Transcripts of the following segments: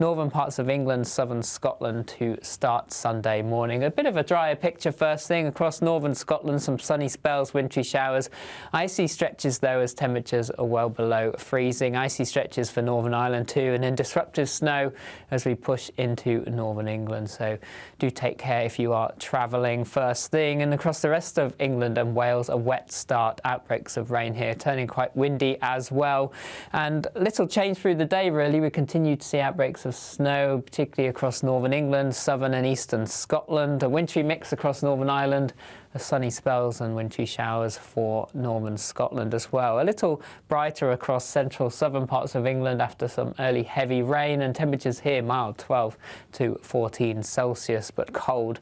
northern parts of England, southern Scotland to start Sunday morning. A bit of a drier picture first thing across northern Scotland, some sunny spells, wintry showers. Icy stretches though as temperatures are well below freezing. Icy stretches for Northern Ireland too, and then disruptive snow as we push into northern England. So do take care if you are travelling first thing. And across the rest of England and Wales, a wet start. Outbreaks of rain here, turning quite windy as well. And little change through the day really. We continue to see outbreaks of snow, particularly across northern England, southern and eastern Scotland. A wintry mix across Northern Ireland. Sunny spells and wintry showers for northern Scotland as well. A little brighter across central southern parts of England after some early heavy rain, and temperatures here mild, 12 to 14 Celsius, but cold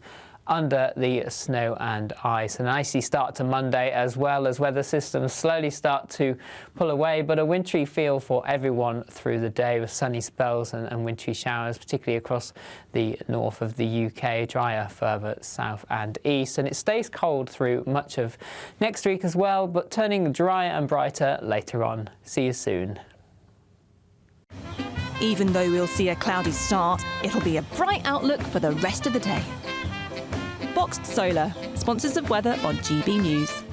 under the snow and ice. An icy start to Monday as well as weather systems slowly start to pull away, but a wintry feel for everyone through the day with sunny spells and wintry showers, particularly across the north of the UK, drier further south and east. And it stays cold through much of next week as well, but turning drier and brighter later on. See you soon. Even though we'll see a cloudy start, it'll be a bright outlook for the rest of the day. Boxed Solar, sponsors of weather on GB News.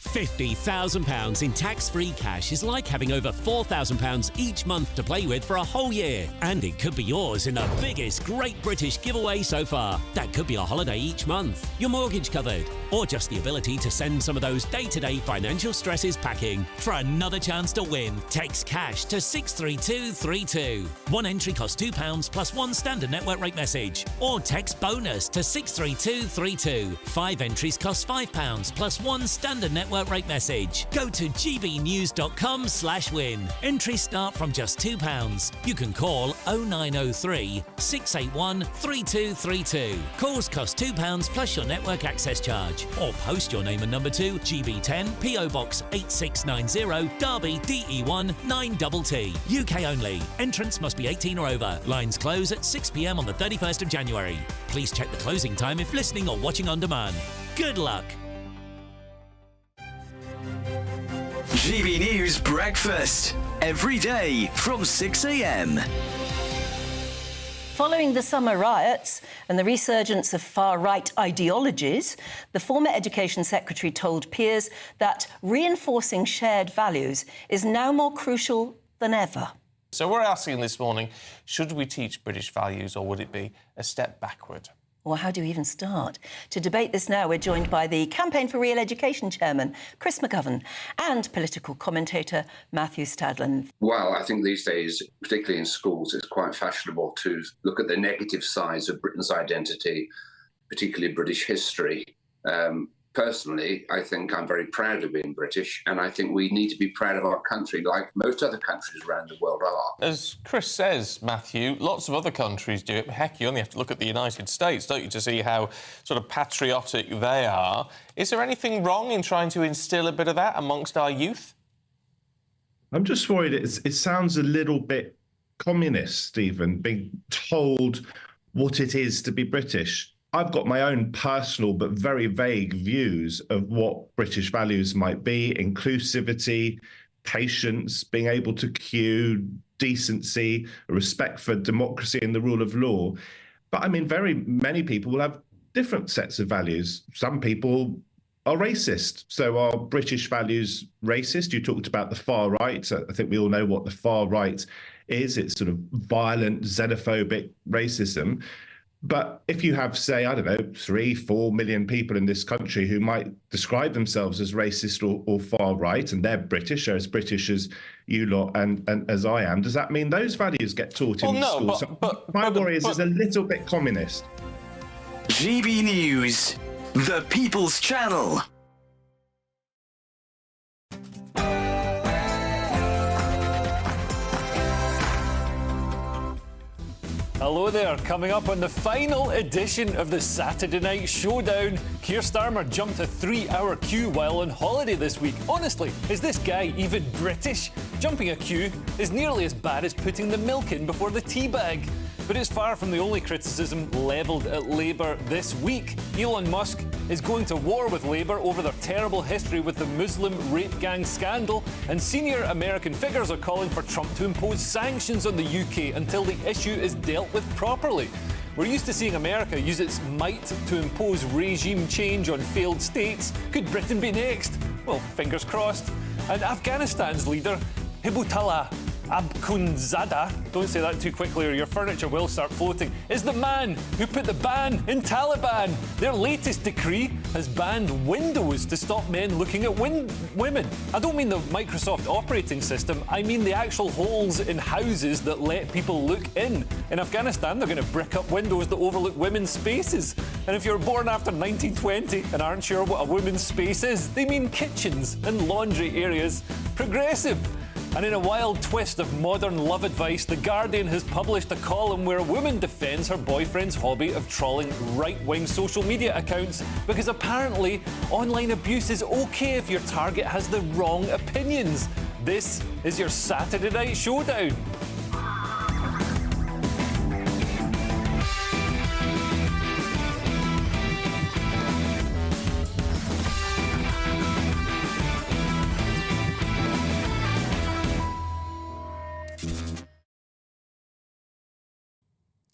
£50,000 in tax-free cash is like having over £4,000 each month to play with for a whole year. And it could be yours in the biggest Great British giveaway so far. That could be a holiday each month, your mortgage covered, or just the ability to send some of those day-to-day financial stresses packing. For another chance to win, text cash to 63232. One entry costs £2 plus one standard network rate message. Or text bonus to 63232. 5 entries cost £5 plus one standard network rate message. Go to gbnews.com/win. Entries start from just £2. You can call 0903 681 3232. Calls cost £2 plus your network access charge. Or post your name and number to GB10 PO Box 8690 Derby DE1 9TT. UK only. Entrants must be 18 or over. Lines close at 6 p.m. on the 31st of January. Please check the closing time if listening or watching on demand. Good luck. GB News Breakfast, every day from 6 a.m. Following the summer riots and the resurgence of far-right ideologies, the former Education Secretary told peers that reinforcing shared values is now more crucial than ever. So we're asking this morning, should we teach British values or would it be a step backward? Or how do you even start? To debate this now, we're joined by the Campaign for Real Education chairman, Chris McGovern, and political commentator Matthew Stadlen. Well, I think these days, particularly in schools, it's quite fashionable to look at the negative sides of Britain's identity, particularly British history. Personally, I think I'm very proud of being British, and I think we need to be proud of our country like most other countries around the world are. As Chris says, Matthew, lots of other countries do it. Heck, you only have to look at the United States, don't you, to see how sort of patriotic they are. Is there anything wrong in trying to instil a bit of that amongst our youth? I'm just worried it sounds a little bit communist, Stephen, being told what it is to be British. I've got my own personal but very vague views of what British values might be: inclusivity, patience, being able to queue, decency, respect for democracy and the rule of law. But I mean, very many people will have different sets of values. Some people are racist. So are British values racist? You talked about the far right. I think we all know what the far right is. It's sort of violent, xenophobic racism. But if you have, say, I don't know, 3-4 million people in this country who might describe themselves as racist or far right, and they're British, or as British as you lot and as I am, does that mean those values get taught in schools? My worry is it's a little bit communist. GB News, the People's Channel. Hello there. Coming up on the final edition of the Saturday Night Showdown, Keir Starmer jumped a 3-hour queue while on holiday this week. Honestly, is this guy even British? Jumping a queue is nearly as bad as putting the milk in before the tea bag. But it's far from the only criticism levelled at Labour this week. Elon Musk is going to war with Labour over their terrible history with the Muslim rape gang scandal, and senior American figures are calling for Trump to impose sanctions on the UK until the issue is dealt with properly. We're used to seeing America use its might to impose regime change on failed states. Could Britain be next? Well, fingers crossed. And Afghanistan's leader, Hibutullah Akhundzada, don't say that too quickly or your furniture will start floating, is the man who put the ban in Taliban. Their latest decree has banned windows to stop men looking at women. I don't mean the Microsoft operating system, I mean the actual holes in houses that let people look in. In Afghanistan, they're going to brick up windows that overlook women's spaces. And if you're born after 1920 and aren't sure what a woman's space is, they mean kitchens and laundry areas. Progressive. And in a wild twist of modern love advice, The Guardian has published a column where a woman defends her boyfriend's hobby of trolling right-wing social media accounts because apparently online abuse is okay if your target has the wrong opinions. This is your Saturday Night Showdown.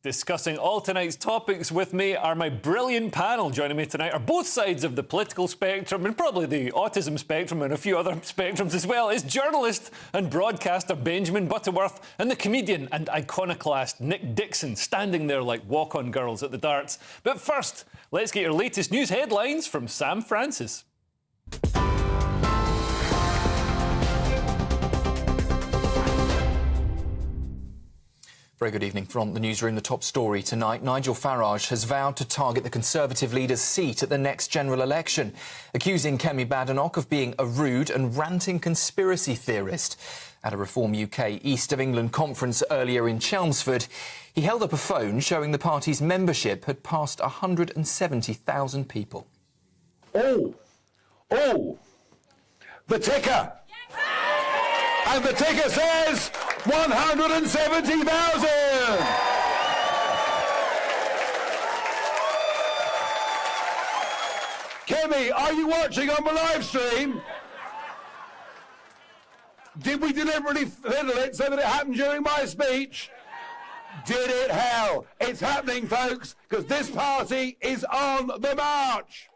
Discussing all tonight's topics with me are my brilliant panel. Joining me tonight are both sides of the political spectrum and probably the autism spectrum and a few other spectrums as well. Is journalist and broadcaster Benjamin Butterworth and the comedian and iconoclast Nick Dixon, standing there like walk-on girls at the darts. But first, let's get your latest news headlines from Sam Francis. Very good evening from the newsroom. The top story tonight. Nigel Farage has vowed to target the Conservative leader's seat at the next general election, accusing Kemi Badenoch of being a rude and ranting conspiracy theorist. At a Reform UK East of England conference earlier in Chelmsford, he held up a phone showing the party's membership had passed 170,000 people. Oh, the ticker. And the ticker says 170,000. Kemi, are you watching on the live stream? Did we deliberately fiddle it so that it happened during my speech? Did it hell? It's happening, folks, because this party is on the march.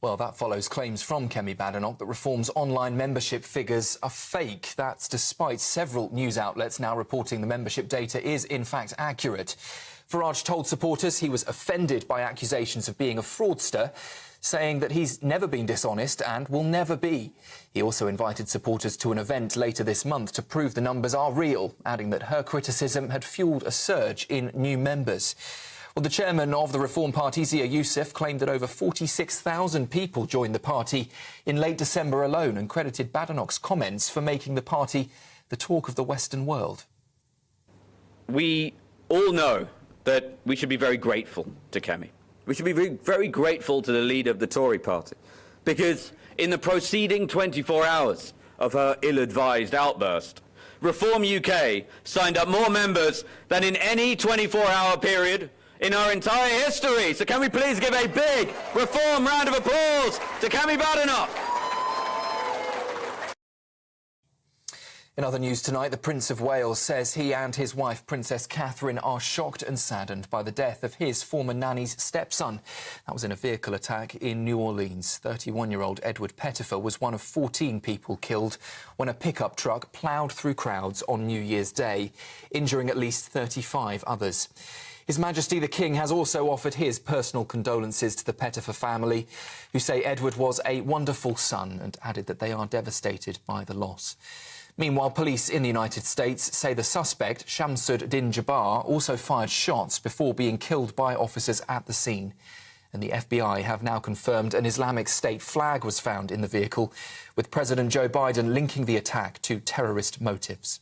Well, that follows claims from Kemi Badenoch that Reform's online membership figures are fake. That's despite several news outlets now reporting the membership data is, in fact, accurate. Farage told supporters he was offended by accusations of being a fraudster, saying that he's never been dishonest and will never be. He also invited supporters to an event later this month to prove the numbers are real, adding that her criticism had fuelled a surge in new members. Well, the chairman of the Reform Party, Zia Youssef, claimed that over 46,000 people joined the party in late December alone and credited Badenoch's comments for making the party the talk of the Western world. We all know that we should be very grateful to Kemi. We should be very grateful to the leader of the Tory party, because in the preceding 24 hours of her ill-advised outburst, Reform UK signed up more members than in any 24-hour period in our entire history. So can we please give a big Reform round of applause to Kemi Badenoch? In other news tonight, the Prince of Wales says he and his wife, Princess Catherine, are shocked and saddened by the death of his former nanny's stepson. That was in a vehicle attack in New Orleans. 31-year-old Edward Pettifer was one of 14 people killed when a pickup truck ploughed through crowds on New Year's Day, injuring at least 35 others. His Majesty the King has also offered his personal condolences to the Pettifer family, who say Edward was a wonderful son, and added that they are devastated by the loss. Meanwhile, police in the United States say the suspect, Shamsud Din Jabbar, also fired shots before being killed by officers at the scene. And the FBI have now confirmed an Islamic State flag was found in the vehicle, with President Joe Biden linking the attack to terrorist motives.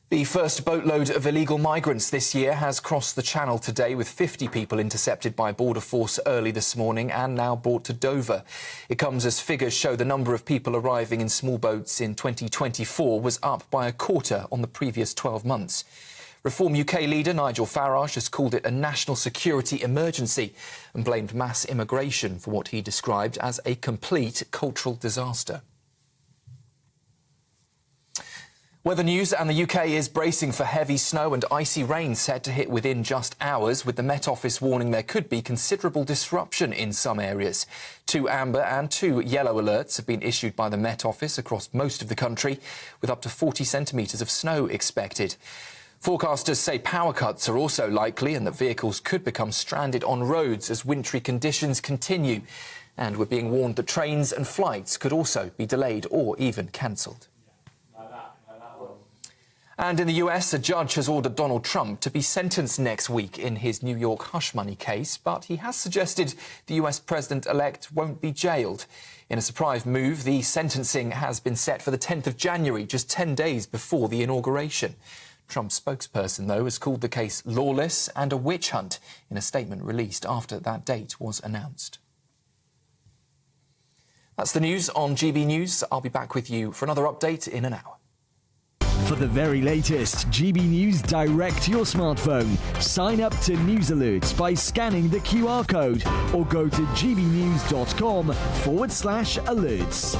The first boatload of illegal migrants this year has crossed the Channel today, with 50 people intercepted by Border Force early this morning and now brought to Dover. It comes as figures show the number of people arriving in small boats in 2024 was up by a quarter on the previous 12 months. Reform UK leader Nigel Farage has called it a national security emergency and blamed mass immigration for what he described as a complete cultural disaster. Weather news, and the UK is bracing for heavy snow and icy rain set to hit within just hours, with the Met Office warning there could be considerable disruption in some areas. 2 amber and 2 yellow alerts have been issued by the Met Office across most of the country, with up to 40 centimetres of snow expected. Forecasters say power cuts are also likely and that vehicles could become stranded on roads as wintry conditions continue. And we're being warned that trains and flights could also be delayed or even cancelled. And in the US, a judge has ordered Donald Trump to be sentenced next week in his New York hush money case, but he has suggested the US president-elect won't be jailed. In a surprise move, the sentencing has been set for the 10th of January, just 10 days before the inauguration. Trump's spokesperson, though, has called the case lawless and a witch hunt in a statement released after that date was announced. That's the news on GB News. I'll be back with you for another update in an hour. For the very latest GB News direct to your smartphone, sign up to News Alerts by scanning the QR code or go to gbnews.com/alerts.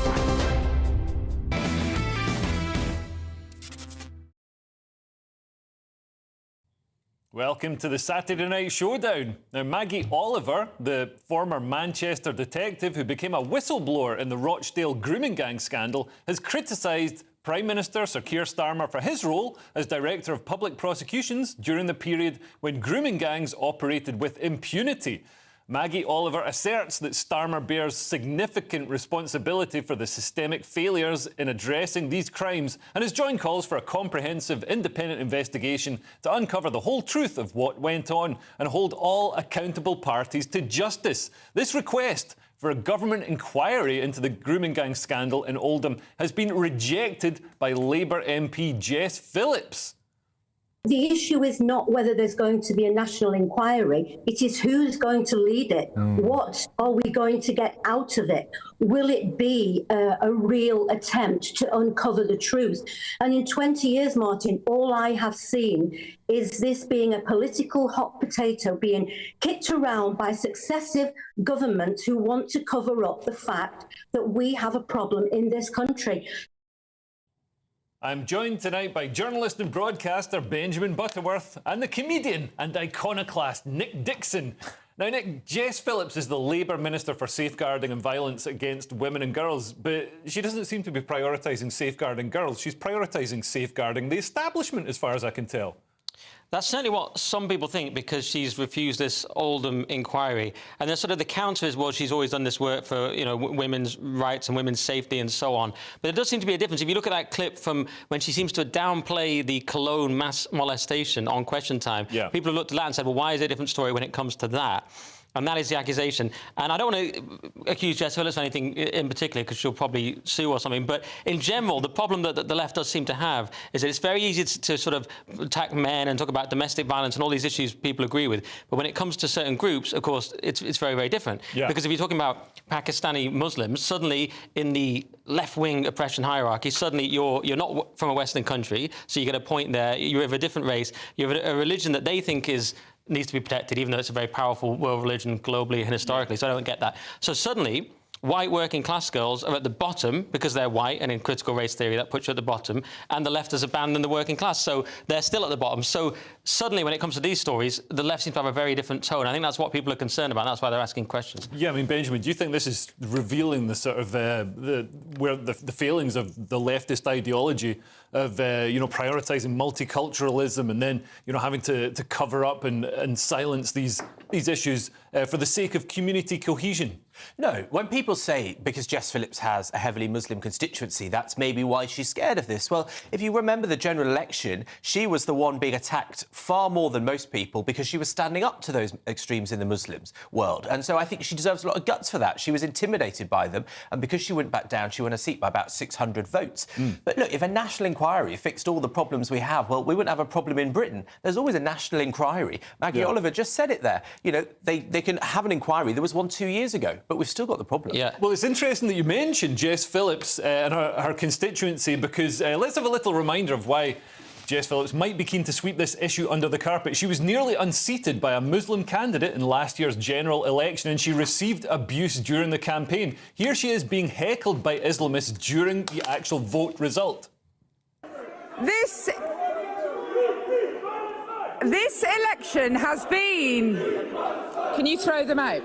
Welcome to the Saturday Night Showdown. Now, Maggie Oliver, the former Manchester detective who became a whistleblower in the Rochdale grooming gang scandal, has criticised Prime Minister Sir Keir Starmer for his role as Director of Public Prosecutions during the period when grooming gangs operated with impunity. Maggie Oliver asserts that Starmer bears significant responsibility for the systemic failures in addressing these crimes and has joined calls for a comprehensive independent investigation to uncover the whole truth of what went on and hold all accountable parties to justice. This request for a government inquiry into the grooming gang scandal in Oldham has been rejected by Labour MP Jess Phillips. The issue is not whether there's going to be a national inquiry, it is who's going to lead it. What are we going to get out of it? Will it be a real attempt to uncover the truth? And in 20 years, Martin, all I have seen is this being a political hot potato being kicked around by successive governments who want to cover up the fact that we have a problem in this country. I'm joined tonight by journalist and broadcaster Benjamin Butterworth and the comedian and iconoclast Nick Dixon. Now, Nick, Jess Phillips is the Labour Minister for Safeguarding and Violence Against Women and Girls, but she doesn't seem to be prioritising safeguarding girls. She's prioritising safeguarding the establishment, as far as I can tell. That's certainly what some people think, because she's refused this Oldham inquiry. And then sort of the counter is, well, she's always done this work for, you know, women's rights and women's safety and so on. But there does seem to be a difference. If you look at that clip from when she seems to downplay the Cologne mass molestation on Question Time, people have looked at that and said, well, why is it a different story when it comes to that? And that is the accusation. And I don't want to accuse Jess Phillips of anything in particular, because she'll probably sue or something. But in general, the problem that the left does seem to have is that it's very easy to sort of attack men and talk about domestic violence and all these issues people agree with. But when it comes to certain groups, of course, it's very, very different. Because if you're talking about Pakistani Muslims, suddenly in the left-wing oppression hierarchy, suddenly you're not from a Western country, so you get a point there. You're of a different race. You have a religion that they think needs to be protected, even though it's a very powerful world religion globally and historically, so I don't get that. So suddenly, white working class girls are at the bottom because they're white, and in critical race theory that puts you at the bottom, and the left has abandoned the working class, so they're still at the bottom. So suddenly, when it comes to these stories, the left seems to have a very different tone. I think that's what people are concerned about, and that's why they're asking questions. Yeah, I mean, Benjamin, do you think this is revealing the sort of the failings of the leftist ideology of prioritising multiculturalism and then having to cover up and silence these issues for the sake of community cohesion? No, when people say because Jess Phillips has a heavily Muslim constituency, that's maybe why she's scared of this. Well, if you remember the general election, she was the one being attacked far more than most people because she was standing up to those extremes in the Muslims world. And so I think she deserves a lot of guts for that. She was intimidated by them, and because she went back down, she won a seat by about 600 votes. But look, if a national inquiry fixed all the problems we have, well, we wouldn't have a problem in Britain. There's always a national inquiry. Maggie Oliver just said it there. You know, they can have an inquiry. There was one 2 years ago, but we've still got the problem. Well, it's interesting that you mentioned Jess Phillips and her constituency, because let's have a little reminder of why Jess Phillips might be keen to sweep this issue under the carpet. She was nearly unseated by a Muslim candidate in last year's general election, and she received abuse during the campaign. Here she is being heckled by Islamists during the actual vote result. This election has been... Can you throw them out?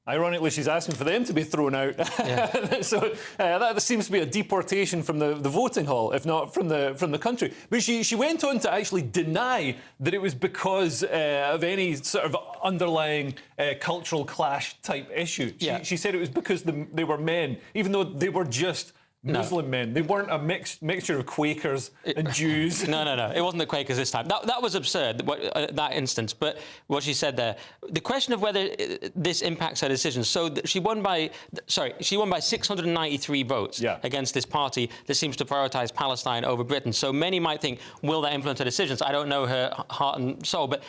Ironically, she's asking for them to be thrown out. Yeah. So that seems to be a deportation from the voting hall, if not from the country. But she went on to actually deny that it was because of any sort of underlying cultural clash type issue. She said it was because they were men, even though they were just Muslim men. They weren't a mixture of Quakers and Jews. No. It wasn't the Quakers this time. That was absurd, that instance. But what she said there, the question of whether this impacts her decisions. So she won by 693 votes against this party that seems to prioritise Palestine over Britain. So many might think, will that influence her decisions? I don't know her heart and soul. But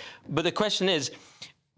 the question is,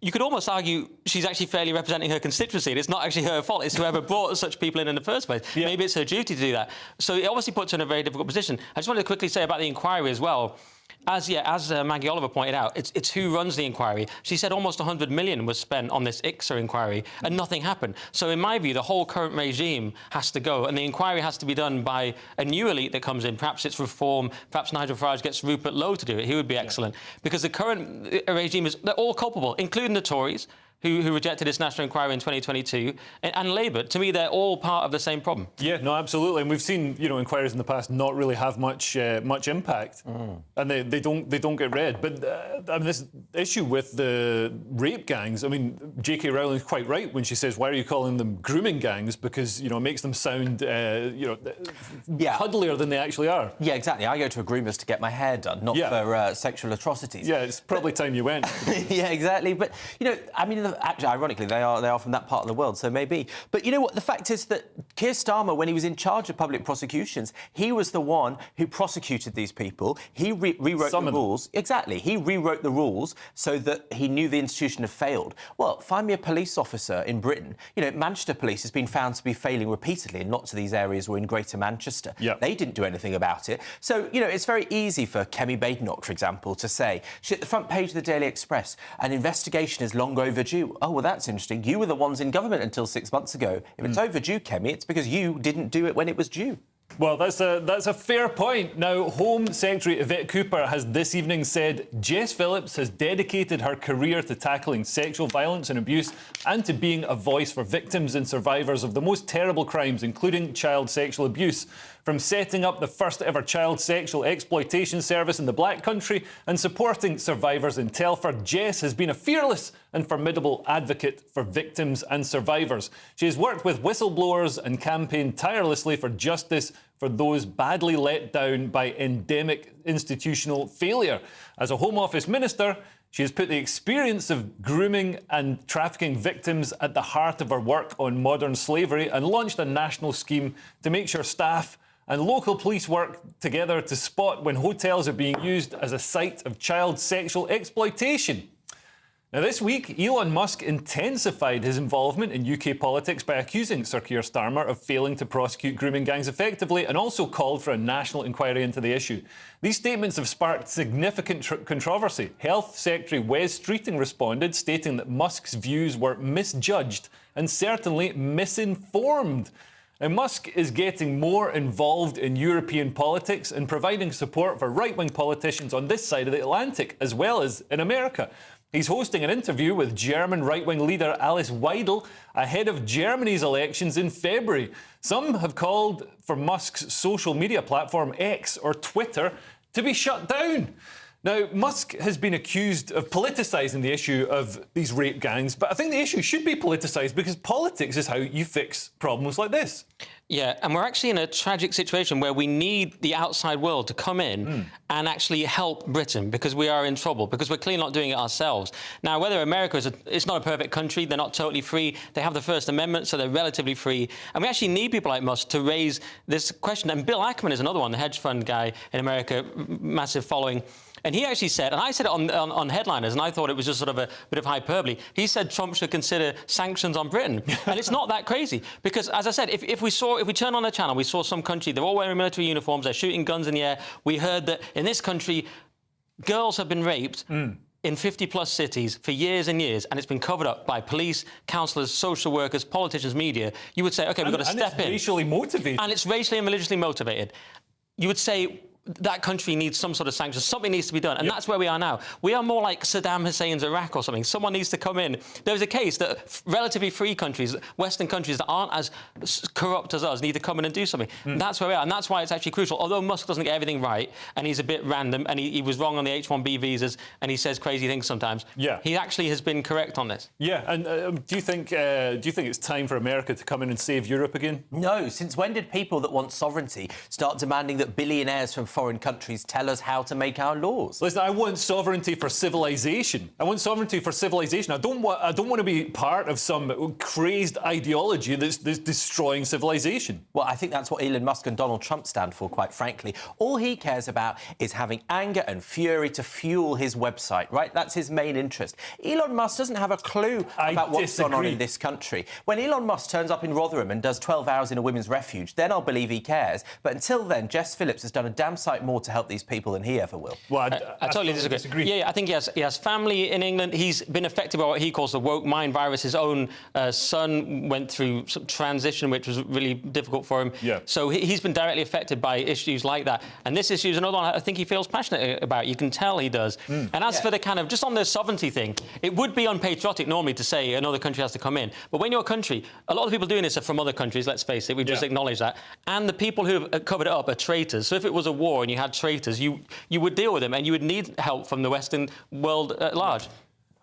you could almost argue she's actually fairly representing her constituency. And it's not actually her fault. It's whoever brought such people in the first place. Yeah. Maybe it's her duty to do that. So it obviously puts her in a very difficult position. I just wanted to quickly say about the inquiry as well. As Maggie Oliver pointed out, it's who runs the inquiry. She said almost 100 million was spent on this ICSA inquiry and nothing happened. So in my view, the whole current regime has to go and the inquiry has to be done by a new elite that comes in. Perhaps it's reform. Perhaps Nigel Farage gets Rupert Lowe to do it. He would be excellent. Because the current regime they're all culpable, including the Tories, who rejected this national inquiry in 2022, and Labour. To me, they're all part of the same problem. Yeah, no, absolutely. And we've seen, inquiries in the past not really have much impact, and they don't get read. But I mean, this issue with the rape gangs. I mean, J.K. Rowling's quite right when she says, "Why are you calling them grooming gangs?" Because it makes them sound cuddlier than they actually are. Yeah, exactly. I go to a groomer's to get my hair done, not for sexual atrocities. Yeah, it's probably time you went. Yeah, exactly. But I mean. Actually, ironically, they are from that part of the world, so maybe. But you know what? The fact is that Keir Starmer, when he was in charge of public prosecutions, he was the one who prosecuted these people. He rewrote the rules. Exactly. He rewrote the rules so that he knew the institution had failed. Well, find me a police officer in Britain. Manchester Police has been found to be failing repeatedly in lots of these areas or in Greater Manchester. Yep. They didn't do anything about it. So, it's very easy for Kemi Badenoch, for example, to say, at the front page of the Daily Express, an investigation is long overdue. Oh, well, that's interesting. You were the ones in government until 6 months ago. If it's overdue, Kemi, it's because you didn't do it when it was due. Well, that's a fair point. Now, Home Secretary Yvette Cooper has this evening said Jess Phillips has dedicated her career to tackling sexual violence and abuse and to being a voice for victims and survivors of the most terrible crimes, including child sexual abuse. From setting up the first ever child sexual exploitation service in the Black Country and supporting survivors in Telford, Jess has been a fearless and formidable advocate for victims and survivors. She has worked with whistleblowers and campaigned tirelessly for justice for those badly let down by endemic institutional failure. As a Home Office Minister, she has put the experience of grooming and trafficking victims at the heart of her work on modern slavery and launched a national scheme to make sure staff and local police work together to spot when hotels are being used as a site of child sexual exploitation. Now, this week, Elon Musk intensified his involvement in UK politics by accusing Sir Keir Starmer of failing to prosecute grooming gangs effectively and also called for a national inquiry into the issue. These statements have sparked significant controversy. Health Secretary Wes Streeting responded, stating that Musk's views were misjudged and certainly misinformed. And Musk is getting more involved in European politics and providing support for right-wing politicians on this side of the Atlantic, as well as in America. He's hosting an interview with German right-wing leader Alice Weidel ahead of Germany's elections in February. Some have called for Musk's social media platform X, or Twitter, to be shut down. Now, Musk has been accused of politicising the issue of these rape gangs, but I think the issue should be politicised because politics is how you fix problems like this. Yeah, and we're actually in a tragic situation where we need the outside world to come in and actually help Britain because we are in trouble, because we're clearly not doing it ourselves. Now, whether America it's not a perfect country, they're not totally free, they have the First Amendment, so they're relatively free, and we actually need people like Musk to raise this question. And Bill Ackman is another one, the hedge fund guy in America, massive following, And he actually said, and I said it on Headliners, and I thought it was just sort of a bit of hyperbole. He said Trump should consider sanctions on Britain. And it's not that crazy, because, as I said, if we turned on the channel, we saw some country, they're all wearing military uniforms, they're shooting guns in the air. We heard that in this country, girls have been raped in 50-plus cities for years and years, and it's been covered up by police, counsellors, social workers, politicians, media. You would say, OK, we've got to step in. And it's racially motivated. And it's racially and religiously motivated. You would say that country needs some sort of sanctions. Something needs to be done. And that's where we are now. We are more like Saddam Hussein's Iraq or something. Someone needs to come in. There was a case that relatively free countries, Western countries that aren't as corrupt as us, need to come in and do something. That's where we are. And that's why it's actually crucial. Although Musk doesn't get everything right, and he's a bit random, and he was wrong on the H-1B visas, and he says crazy things sometimes. Yeah. He actually has been correct on this. Yeah. And do you think it's time for America to come in and save Europe again? No. Since when did people that want sovereignty start demanding that billionaires from foreign countries tell us how to make our laws? Listen, I want sovereignty for civilization. I want sovereignty for civilization. I don't want to be part of some crazed ideology that's destroying civilization. Well, I think that's what Elon Musk and Donald Trump stand for, quite frankly. All he cares about is having anger and fury to fuel his website, right? That's his main interest. Elon Musk doesn't have a clue about what's gone on in this country. When Elon Musk turns up in Rotherham and does 12 hours in a women's refuge, then I'll believe he cares. But until then, Jess Phillips has done a damn sight more to help these people than he ever will. Well, I totally disagree. Yeah, I think he has family in England. He's been affected by what he calls the woke mind virus. His own son went through some transition, which was really difficult for him. Yeah. So he's been directly affected by issues like that. And this issue is another one I think he feels passionate about. You can tell he does. And as for the kind of, just on the sovereignty thing, it would be unpatriotic normally to say another country has to come in. But when you're a country, a lot of people doing this are from other countries, let's face it. We've just acknowledged that. And the people who have covered it up are traitors. So if it was a war and you had traitors, you would deal with them, and you would need help from the Western world at large.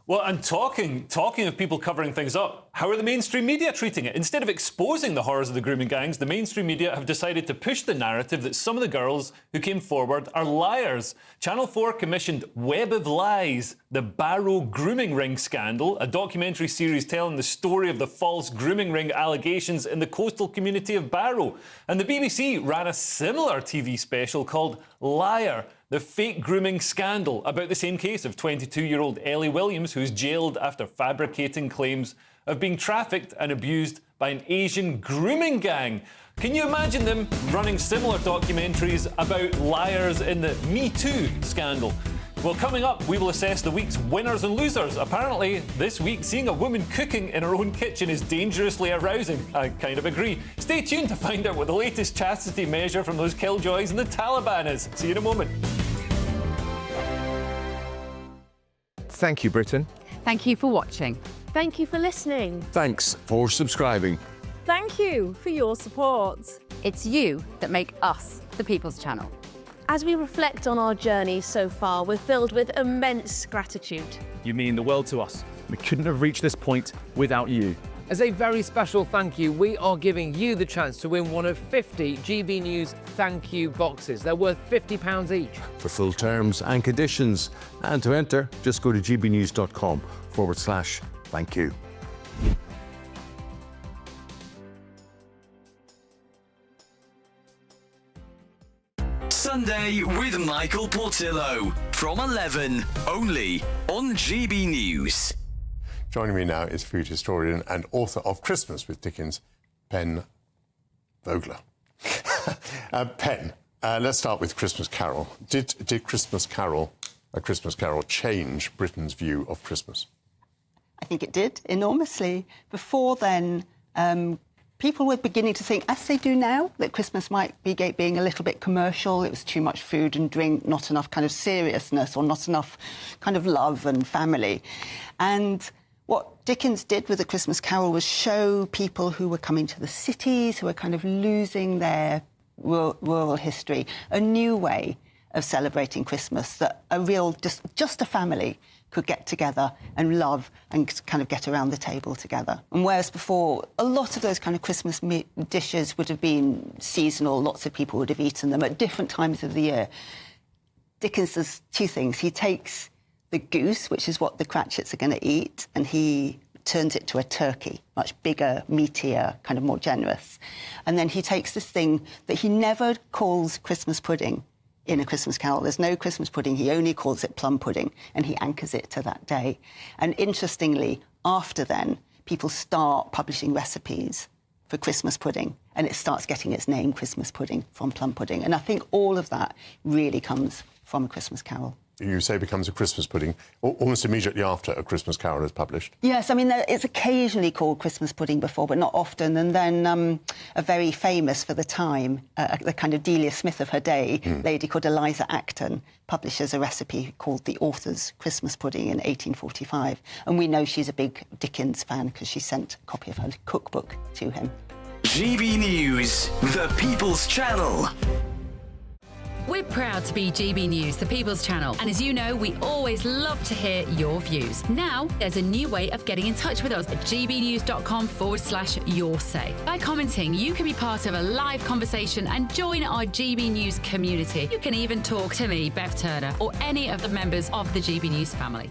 Well, and talking of people covering things up, how are the mainstream media treating it? Instead of exposing the horrors of the grooming gangs, the mainstream media have decided to push the narrative that some of the girls who came forward are liars. Channel 4 commissioned Web of Lies, the Barrow grooming ring scandal, a documentary series telling the story of the false grooming ring allegations in the coastal community of Barrow. And the BBC ran a similar TV special called Liar, the fake grooming scandal, about the same case of 22-year-old Ellie Williams, who's jailed after fabricating claims of being trafficked and abused by an Asian grooming gang. Can you imagine them running similar documentaries about liars in the Me Too scandal? Well, coming up, we will assess the week's winners and losers. Apparently, this week, seeing a woman cooking in her own kitchen is dangerously arousing. I kind of agree. Stay tuned to find out what the latest chastity measure from those killjoys and the Taliban is. See you in a moment. Thank you, Britain. Thank you for watching. Thank you for listening. Thanks for subscribing. Thank you for your support. It's you that make us the People's Channel. As we reflect on our journey so far, we're filled with immense gratitude. You mean the world to us. We couldn't have reached this point without you. As a very special thank you, we are giving you the chance to win one of 50 GB News thank you boxes. They're worth £50 each. For full terms and conditions, and to enter, just go to gbnews.com/thank you. Sunday with Michael Portillo from 11, only on GB News. Joining me now is food historian and author of Christmas with Dickens, Pen Vogler. Pen, let's start with Christmas Carol. Did A Christmas Carol change Britain's view of Christmas? I think it did, enormously. Before then, people were beginning to think, as they do now, that Christmas might be being a little bit commercial. It was too much food and drink, not enough kind of seriousness or not enough kind of love and family. And what Dickens did with A Christmas Carol was show people who were coming to the cities, who were kind of losing their rural history, a new way of celebrating Christmas, that a real, just a family could get together and love and kind of get around the table together. And whereas before, a lot of those kind of Christmas dishes would have been seasonal, lots of people would have eaten them at different times of the year, Dickens does two things. He takes the goose, which is what the Cratchits are going to eat, and he turns it to a turkey, much bigger, meatier, kind of more generous. And then he takes this thing that he never calls Christmas pudding. in A Christmas Carol. There's no Christmas pudding. He only calls it plum pudding, and he anchors it to that day. And interestingly, after then, people start publishing recipes for Christmas pudding, and it starts getting its name, Christmas pudding, from plum pudding. And I think all of that really comes from A Christmas Carol. You say becomes a Christmas pudding almost immediately after A Christmas Carol is published. Yes, I mean, it's occasionally called Christmas pudding before, but not often. And then a very famous for the time, the kind of Delia Smith of her day, lady called Eliza Acton, publishes a recipe called The Author's Christmas Pudding in 1845. And we know she's a big Dickens fan because she sent a copy of her cookbook to him. GB News, the People's Channel. We're proud to be GB News, the People's Channel. And as you know, we always love to hear your views. Now, there's a new way of getting in touch with us at gbnews.com/yoursay. By commenting, you can be part of a live conversation and join our GB News community. You can even talk to me, Bev Turner, or any of the members of the GB News family.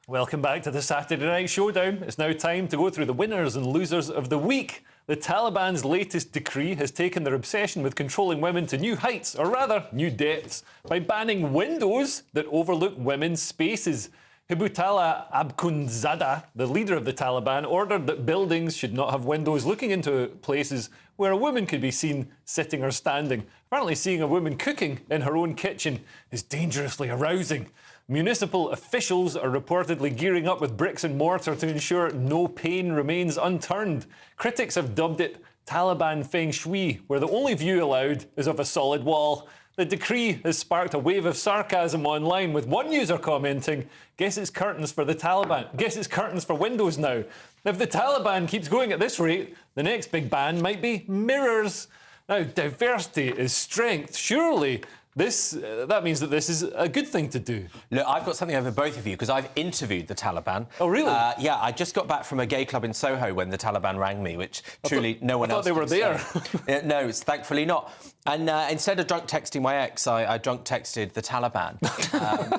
Welcome back to the Saturday Night Showdown. It's now time to go through the winners and losers of the week. The Taliban's latest decree has taken their obsession with controlling women to new heights, or rather, new depths, by banning windows that overlook women's spaces. Hibatullah Akhundzada, the leader of the Taliban, ordered that buildings should not have windows looking into places where a woman could be seen sitting or standing. Apparently, seeing a woman cooking in her own kitchen is dangerously arousing. Municipal officials are reportedly gearing up with bricks and mortar to ensure no pain remains unturned. Critics have dubbed it Taliban Feng Shui, where the only view allowed is of a solid wall. The decree has sparked a wave of sarcasm online, with one user commenting, "Guess it's curtains for the Taliban. Guess it's curtains for windows now." If the Taliban keeps going at this rate, the next big ban might be mirrors. Now, diversity is strength. Surely that means that this is a good thing to do. Look, I've got something over both of you, because I've interviewed the Taliban. Oh, really? Yeah, I just got back from a gay club in Soho when the Taliban rang me, which truly no one else I thought they were there. No, it's thankfully not. And instead of drunk texting my ex, I drunk texted the Taliban.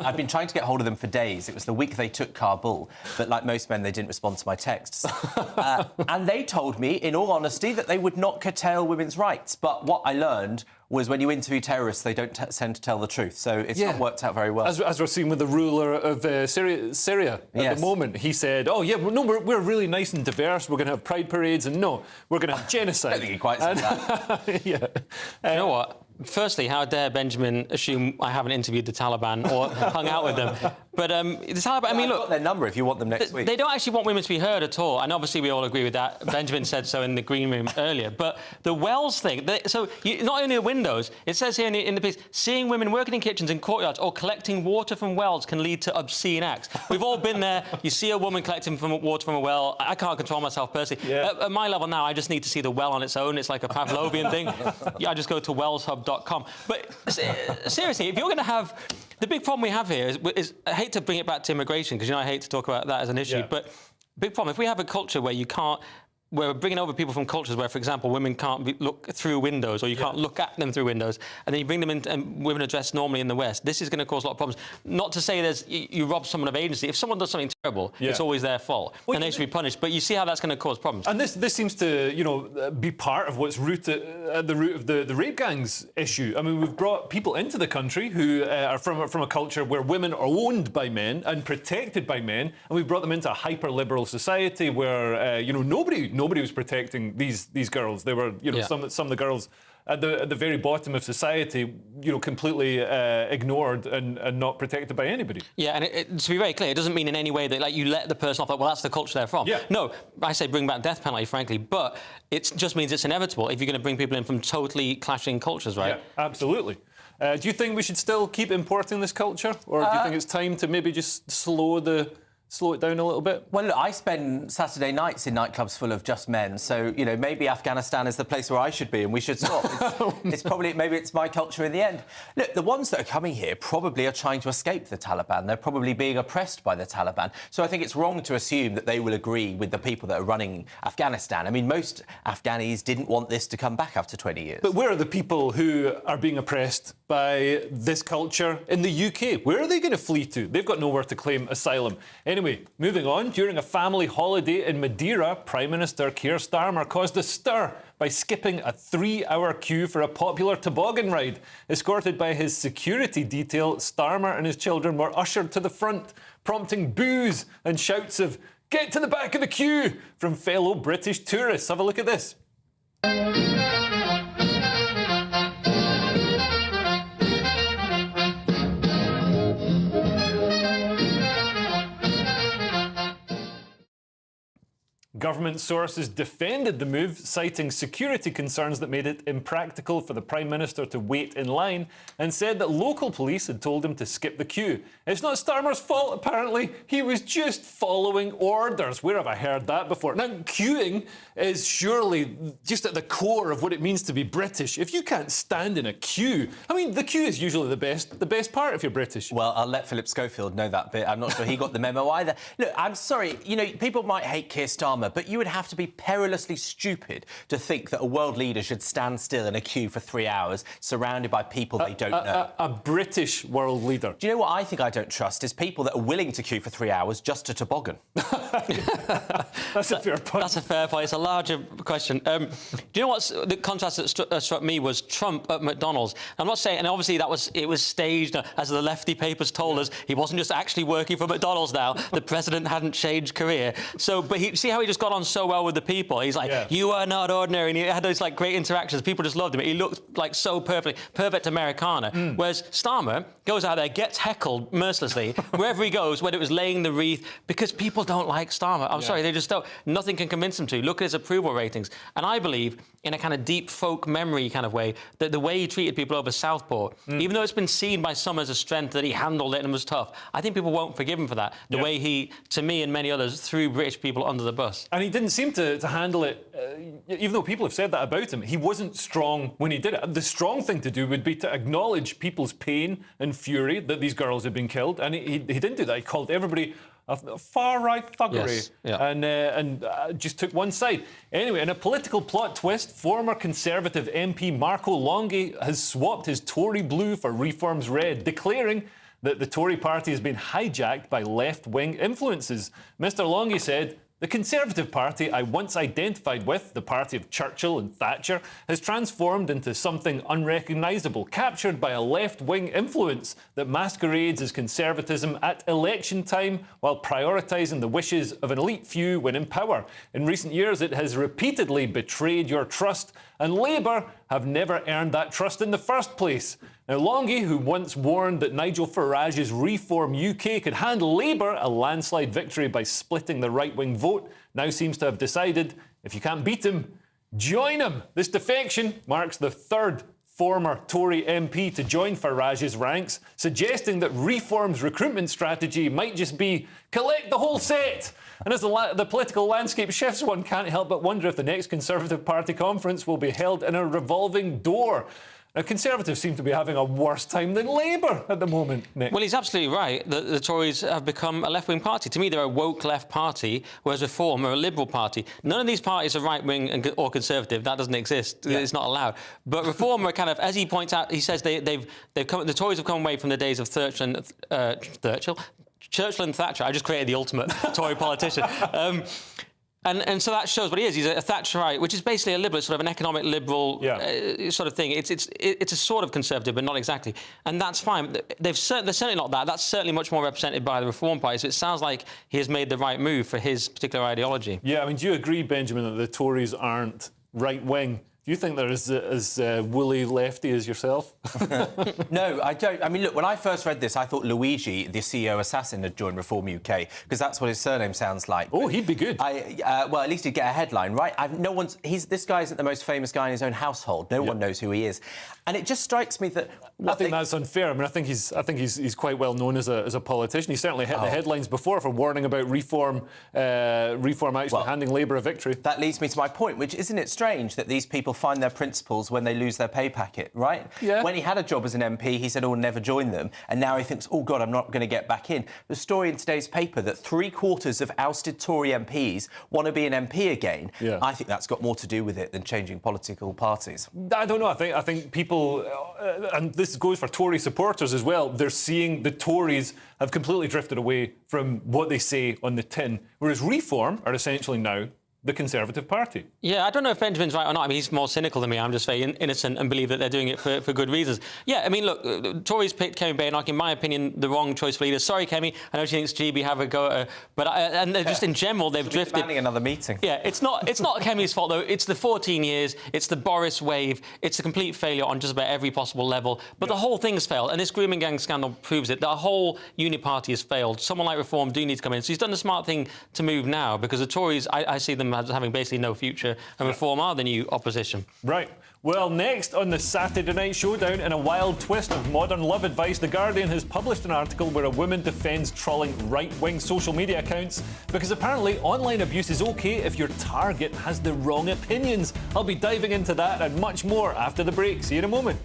I've been trying to get hold of them for days. It was the week they took Kabul, but like most men, they didn't respond to my texts. And they told me, in all honesty, that they would not curtail women's rights. But what I learned was when you interview terrorists, they don't tend to tell the truth. So it's not worked out very well. As we're seeing with the ruler of Syria at the moment, he said, "Oh yeah, we're really nice and diverse. We're going to have pride parades, and no, we're going to have genocide." I don't think he quite said that. Yeah. You know what? Firstly, how dare Benjamin assume I haven't interviewed the Taliban or hung out with them? But the Taliban, I mean, look... I've got their number if you want them next week. They don't actually want women to be heard at all, and obviously we all agree with that. Benjamin said so in the green room earlier. But the wells thing, not only the windows, it says here in the piece, seeing women working in kitchens and courtyards or collecting water from wells can lead to obscene acts. We've all been there. You see a woman collecting water from a well. I can't control myself personally. Yeah. At my level now, I just need to see the well on its own. It's like a Pavlovian thing. I just go to wellshub.com. But seriously, if you're going to have... The big problem we have here is I hate to bring it back to immigration, because, I hate to talk about that as an issue, but big problem, if we have a culture where we're bringing over people from cultures where, for example, women can't look through windows, or you can't look at them through windows, and then you bring them in, and women are dressed normally in the West. This is going to cause a lot of problems. Not to say you rob someone of agency. If someone does something terrible, it's always their fault, and they should be punished. But you see how that's going to cause problems. And this seems to, be part of what's at the root of the rape gangs issue. I mean, we've brought people into the country who are from a culture where women are owned by men and protected by men, and we've brought them into a hyper-liberal society where, nobody was protecting these girls. They were, some of the girls at the very bottom of society, completely ignored and not protected by anybody. Yeah, and to be very clear, it doesn't mean in any way that you let the person off, well, that's the culture they're from. Yeah. No, I say bring back death penalty, frankly, but it just means it's inevitable if you're going to bring people in from totally clashing cultures, right? Yeah, absolutely. Do you think we should still keep importing this culture, or do you think it's time to maybe just slow it down a little bit? Well, look, I spend Saturday nights in nightclubs full of just men, so, maybe Afghanistan is the place where I should be and we should stop. Maybe it's my culture in the end. Look, the ones that are coming here probably are trying to escape the Taliban. They're probably being oppressed by the Taliban. So I think it's wrong to assume that they will agree with the people that are running Afghanistan. I mean, most Afghanis didn't want this to come back after 20 years. But where are the people who are being oppressed by this culture in the UK? Where are they going to flee to? They've got nowhere to claim asylum. Anyway, Anyway, moving on. During a family holiday in Madeira, Prime Minister Keir Starmer caused a stir by skipping a 3-hour queue for a popular toboggan ride. Escorted by his security detail, Starmer and his children were ushered to the front, prompting boos and shouts of "Get to the back of the queue" from fellow British tourists. Have a look at this. Government sources defended the move, citing security concerns that made it impractical for the Prime Minister to wait in line, and said that local police had told him to skip the queue. It's not Starmer's fault, apparently. He was just following orders. Where have I heard that before? Now, queuing is surely just at the core of what it means to be British. If you can't stand in a queue, I mean, the queue is usually the best part if you're British. Well, I'll let Philip Schofield know that bit. I'm not sure he got the memo either. Look, I'm sorry, you know, people might hate Keir Starmer, but you would have to be perilously stupid to think that a world leader should stand still in a queue for 3 hours, surrounded by people they don't know. A British world leader. Do you know what I think I don't trust is people that are willing to queue for 3 hours just to toboggan. That's a fair point. That's a fair point. It's a larger question. Do you know what's the contrast that struck me was Trump at McDonald's. I'm not saying, and obviously it was staged, as the lefty papers told us. He wasn't just actually working for McDonald's now. The president hadn't changed career. So, but see how he just got on so well with the people. He's like, "You are not ordinary," and he had those like great interactions. People just loved him. He looked like so perfect Americana. Whereas Starmer goes out there, gets heckled mercilessly wherever he goes, whether it was laying the wreath, because people don't like Starmer. I'm sorry, they just don't. Nothing can convince them to. Look at his approval ratings. And I believe, in a kind of deep folk memory kind of way, that the way he treated people over Southport, even though it's been seen by some as a strength that he handled it and was tough, I think people won't forgive him for that. The way he, to me and many others, threw British people under the bus. And he didn't seem to handle it, even though people have said that about him. He wasn't strong when he did it. The strong thing to do would be to acknowledge people's pain and fury that these girls had been killed. And he didn't do that. He called everybody a far-right thuggery and just took one side. Anyway, in a political plot twist, former Conservative MP Marco Longhi has swapped his Tory blue for Reform's red, declaring that the Tory party has been hijacked by left-wing influences. Mr Longhi said, "The Conservative Party I once identified with, the party of Churchill and Thatcher, has transformed into something unrecognisable, captured by a left-wing influence that masquerades as conservatism at election time while prioritising the wishes of an elite few when in power. In recent years, it has repeatedly betrayed your trust, and Labour have never earned that trust in the first place." Now, Longhi, who once warned that Nigel Farage's Reform UK could hand Labour a landslide victory by splitting the right-wing vote, now seems to have decided, if you can't beat him, join him. This defection marks the third former Tory MP to join Farage's ranks, suggesting that Reform's recruitment strategy might just be collect the whole set. And as the political landscape shifts, one can't help but wonder if the next Conservative Party conference will be held in a revolving door. Now, Conservatives seem to be having a worse time than Labour at the moment, Nick. Well, he's absolutely right that the Tories have become a left-wing party. To me, they're a woke left party, whereas Reform are a liberal party. None of these parties are right-wing or conservative. That doesn't exist. Yeah. It's not allowed. But Reform are kind of, as he points out, he says the Tories have come away from the days of Churchill and Thatcher. I just created the ultimate Tory politician. And so that shows what he is. He's a Thatcherite, which is basically a liberal, it's sort of an economic liberal sort of thing. It's a sort of conservative, but not exactly. And that's fine. They're certainly not that. That's certainly much more represented by the Reform Party. So it sounds like he has made the right move for his particular ideology. Yeah, I mean, do you agree, Benjamin, that the Tories aren't right-wing? Do you think they're as woolly lefty as yourself? No, I don't. I mean, look, when I first read this, I thought Luigi, the CEO assassin, had joined Reform UK, because that's what his surname sounds like. Oh, he'd be good. Well, at least he'd get a headline, right? This guy isn't the most famous guy in his own household. No one knows who he is. And it just strikes me that... I think that's unfair. I mean, I think he's quite well known as a politician. He certainly hit the headlines before for warning about Reform actually handing Labour a victory. That leads me to my point, which isn't it strange that these people people find their principles when they lose their pay packet, right? Yeah. When he had a job as an MP, he said, "Oh, never join them," and now he thinks, "Oh God, I'm not going to get back in." The story in today's paper that 3/4 of ousted Tory MPs want to be an MP again. Yeah. I think that's got more to do with it than changing political parties. I don't know. I think people, and this goes for Tory supporters as well, they're seeing the Tories have completely drifted away from what they say on the tin, whereas Reform are essentially now the Conservative Party. Yeah, I don't know if Benjamin's right or not. I mean, he's more cynical than me. I'm just very innocent and believe that they're doing it for good reasons. Yeah, I mean, look, Tories picked Kemi Badenoch, in my opinion, the wrong choice for leader. Sorry, Kemi. I know she thinks GB have a go at her, but and just in general, they've drifted. Planning another meeting. Yeah, it's not Kemi's fault though. It's the 14 years. It's the Boris wave. It's a complete failure on just about every possible level. But the whole thing's failed, and this grooming gang scandal proves it. The whole Unity Party has failed. Someone like Reform do need to come in. So he's done the smart thing to move now, because the Tories, I see them as having basically no future, and Reform are the new opposition. Right. Well, next on the Saturday Night Showdown, in a wild twist of modern love advice, The Guardian has published an article where a woman defends trolling right-wing social media accounts because apparently online abuse is OK if your target has the wrong opinions. I'll be diving into that and much more after the break. See you in a moment.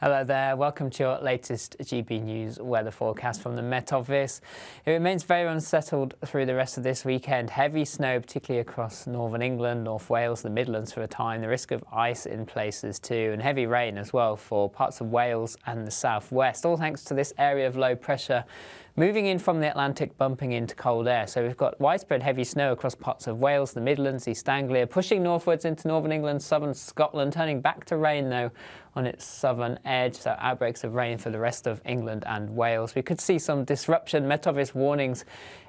Hello there, welcome to your latest GB News weather forecast from the Met Office. It remains very unsettled through the rest of this weekend. Heavy snow, particularly across northern England, North Wales, the Midlands for a time. The risk of ice in places too, and heavy rain as well for parts of Wales and the southwest, all thanks to this area of low pressure moving in from the Atlantic, bumping into cold air. So we've got widespread heavy snow across parts of Wales, the Midlands, East Anglia, pushing northwards into northern England, southern Scotland, turning back to rain though on its southern edge. So outbreaks of rain for the rest of England and Wales. We could see some disruption. Met Office warnings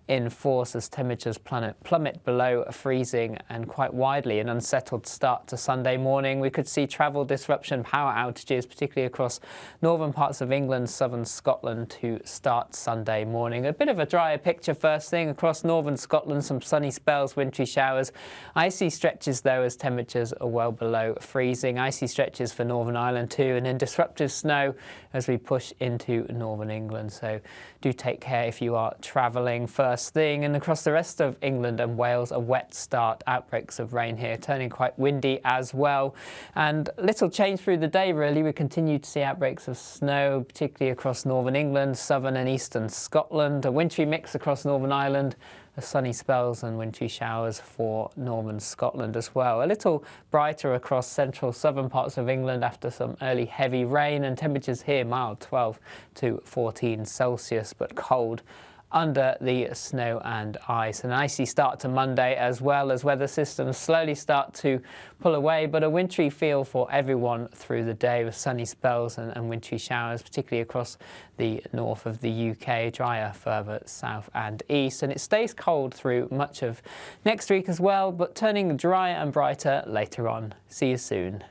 in force as temperatures plummet below freezing, and quite widely an unsettled start to Sunday morning. We could see travel disruption, power outages, particularly across northern parts of England, southern Scotland to start Sunday morning. A bit of a drier picture first thing across northern Scotland, some sunny spells, wintry showers. Icy stretches though as temperatures are well below freezing. Icy stretches for Northern Ireland too, and then disruptive snow as we push into northern England. So do take care if you are travelling first thing. And across the rest of England and Wales, a wet start. Outbreaks of rain here, turning quite windy as well. And little change through the day really. We continue to see outbreaks of snow, particularly across northern England, southern and eastern Scotland. A wintry mix across Northern Ireland. Sunny spells and wintry showers for northern Scotland as well. A little brighter across central southern parts of England after some early heavy rain, and temperatures here mild, 12 to 14 Celsius, but cold under the snow and ice. An icy start to Monday as well, as weather systems slowly start to pull away, but a wintry feel for everyone through the day with sunny spells and wintry showers, particularly across the north of the UK, drier further south and east. And it stays cold through much of next week as well, but turning drier and brighter later on. See you soon.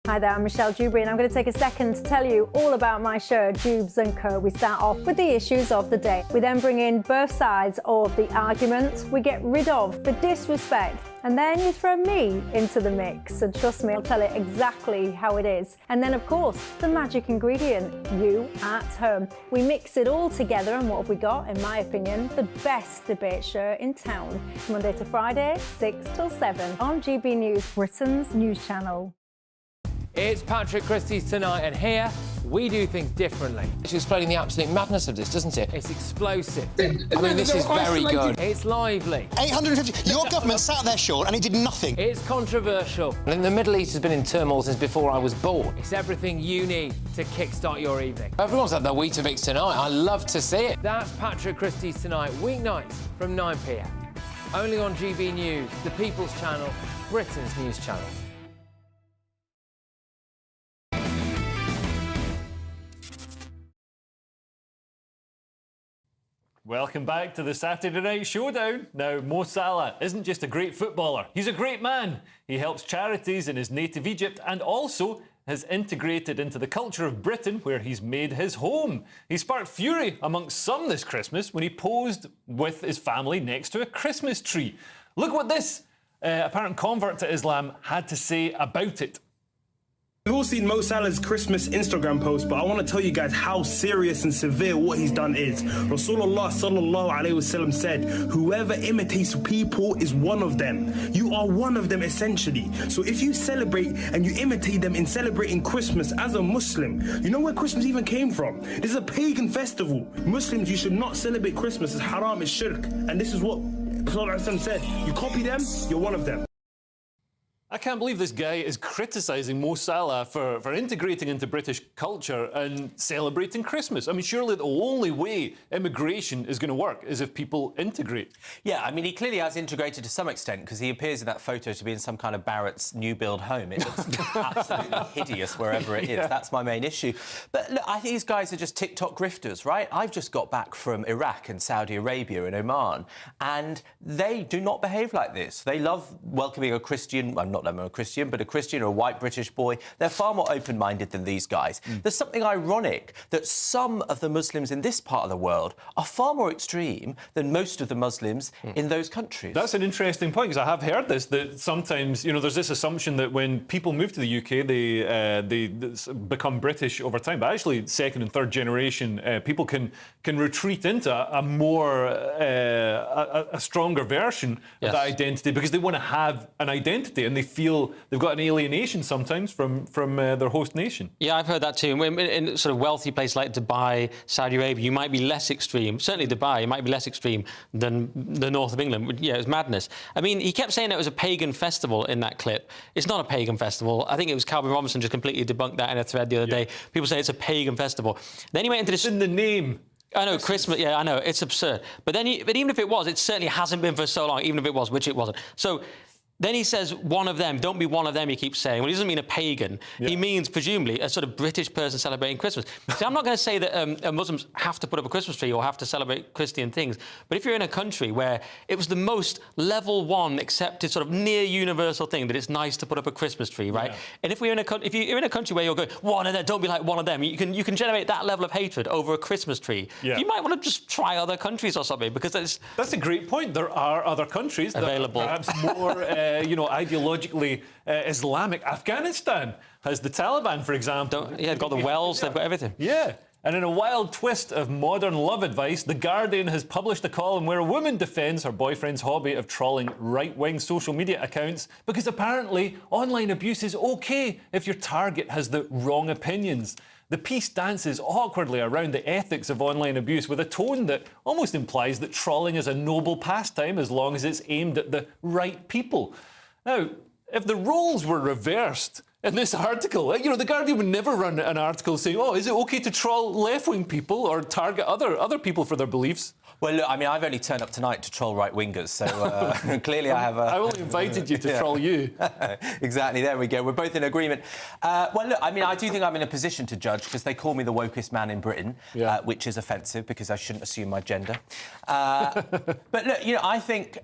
Hi there, I'm Michelle Dewberry, and I'm going to take a second to tell you all about my show, Dubes & Co. We start off with the issues of the day. We then bring in both sides of the argument. We get rid of the disrespect, and then you throw me into the mix. And trust me, I'll tell it exactly how it is. And then, of course, the magic ingredient, you at home. We mix it all together, and what have we got? In my opinion, the best debate show in town. Monday to Friday, 6 till 7 on GB News, Britain's news channel. It's Patrick Christie's Tonight, and here we do things differently. It's explaining the absolute madness of this, doesn't it? It's explosive. I mean, this is very good. It's lively. 850. Your government sat there, Sean, and it did nothing. It's controversial. And the Middle East has been in turmoil since before I was born. It's everything you need to kickstart your evening. Everyone's had their Weetabix tonight. I love to see it. That's Patrick Christie's Tonight, weeknights from 9 p.m. Only on GB News, the People's Channel, Britain's news channel. Welcome back to the Saturday Night Showdown. Now, Mo Salah isn't just a great footballer, he's a great man. He helps charities in his native Egypt and also has integrated into the culture of Britain, where he's made his home. He sparked fury amongst some this Christmas when he posed with his family next to a Christmas tree. Look what this apparent convert to Islam had to say about it. We've all seen Mo Salah's Christmas Instagram post, but I want to tell you guys how serious and severe what he's done is. Rasulullah sallallahu alaihi wasallam said, whoever imitates people is one of them. You are one of them, essentially. So if you celebrate and you imitate them in celebrating Christmas as a Muslim, you know where Christmas even came from? This is a pagan festival. Muslims, you should not celebrate Christmas. It's haram, it's shirk. And this is what Prophet said. You copy them, you're one of them. I can't believe this guy is criticising Mo Salah for integrating into British culture and celebrating Christmas. I mean, surely the only way immigration is going to work is if people integrate. Yeah, I mean, he clearly has integrated to some extent because he appears in that photo to be in some kind of Barrett's new build home. It looks absolutely hideous wherever it is. Yeah. That's my main issue. But look, I think these guys are just TikTok grifters, right? I've just got back from Iraq and Saudi Arabia and Oman, and they do not behave like this. They love welcoming a Christian, well, not them a Christian, but a Christian or a white British boy. They're far more open-minded than these guys. There's something ironic that some of the Muslims in this part of the world are far more extreme than most of the Muslims in those countries. That's an interesting point, because I have heard this, that sometimes, you know, there's this assumption that when people move to the UK, they become British over time. But actually, second and third generation, people can retreat into a more, a stronger version of that identity, because they want to have an identity and they feel they've got an alienation sometimes from their host nation. Yeah, I've heard that too. In sort of wealthy places like Dubai, Saudi Arabia, you might be less extreme. Certainly Dubai, you might be less extreme than the north of England. Yeah, it's madness. I mean, he kept saying it was a pagan festival in that clip. It's not a pagan festival. I think it was Calvin Robinson just completely debunked that in a thread the other day. People say it's a pagan festival. Then he went into this... It's in the name. I know, Christmas, yeah, I know, it's absurd. But even if it was, it certainly hasn't been for so long, even if it was, which it wasn't. So then he says, one of them, don't be one of them, he keeps saying. Well, he doesn't mean a pagan. Yeah. He means, presumably, a sort of British person celebrating Christmas. See, I'm not going to say that Muslims have to put up a Christmas tree or have to celebrate Christian things, but if you're in a country where it was the most level one accepted sort of near universal thing that it's nice to put up a Christmas tree, right? Yeah. And if you're in a country where you're going, one of them, don't be like one of them, you can generate that level of hatred over a Christmas tree. Yeah. You might want to just try other countries or something, because that's a great point. There are other countries available, that are perhaps more ideologically Islamic. Afghanistan has the Taliban, for example. They've got the wells, they've got everything. Yeah. And in a wild twist of modern love advice, The Guardian has published a column where a woman defends her boyfriend's hobby of trolling right-wing social media accounts, because apparently online abuse is OK if your target has the wrong opinions. The piece dances awkwardly around the ethics of online abuse with a tone that almost implies that trolling is a noble pastime as long as it's aimed at the right people. Now, if the roles were reversed in this article, you know, The Guardian would never run an article saying, oh, is it OK to troll left-wing people or target other people for their beliefs? Well, look, I mean, I've only turned up tonight to troll right-wingers, so clearly I have a... I only invited you to troll you. Exactly, there we go. We're both in agreement. Well, look, I mean, I do think I'm in a position to judge, because they call me the wokest man in Britain, which is offensive, because I shouldn't assume my gender. But look, you know, I think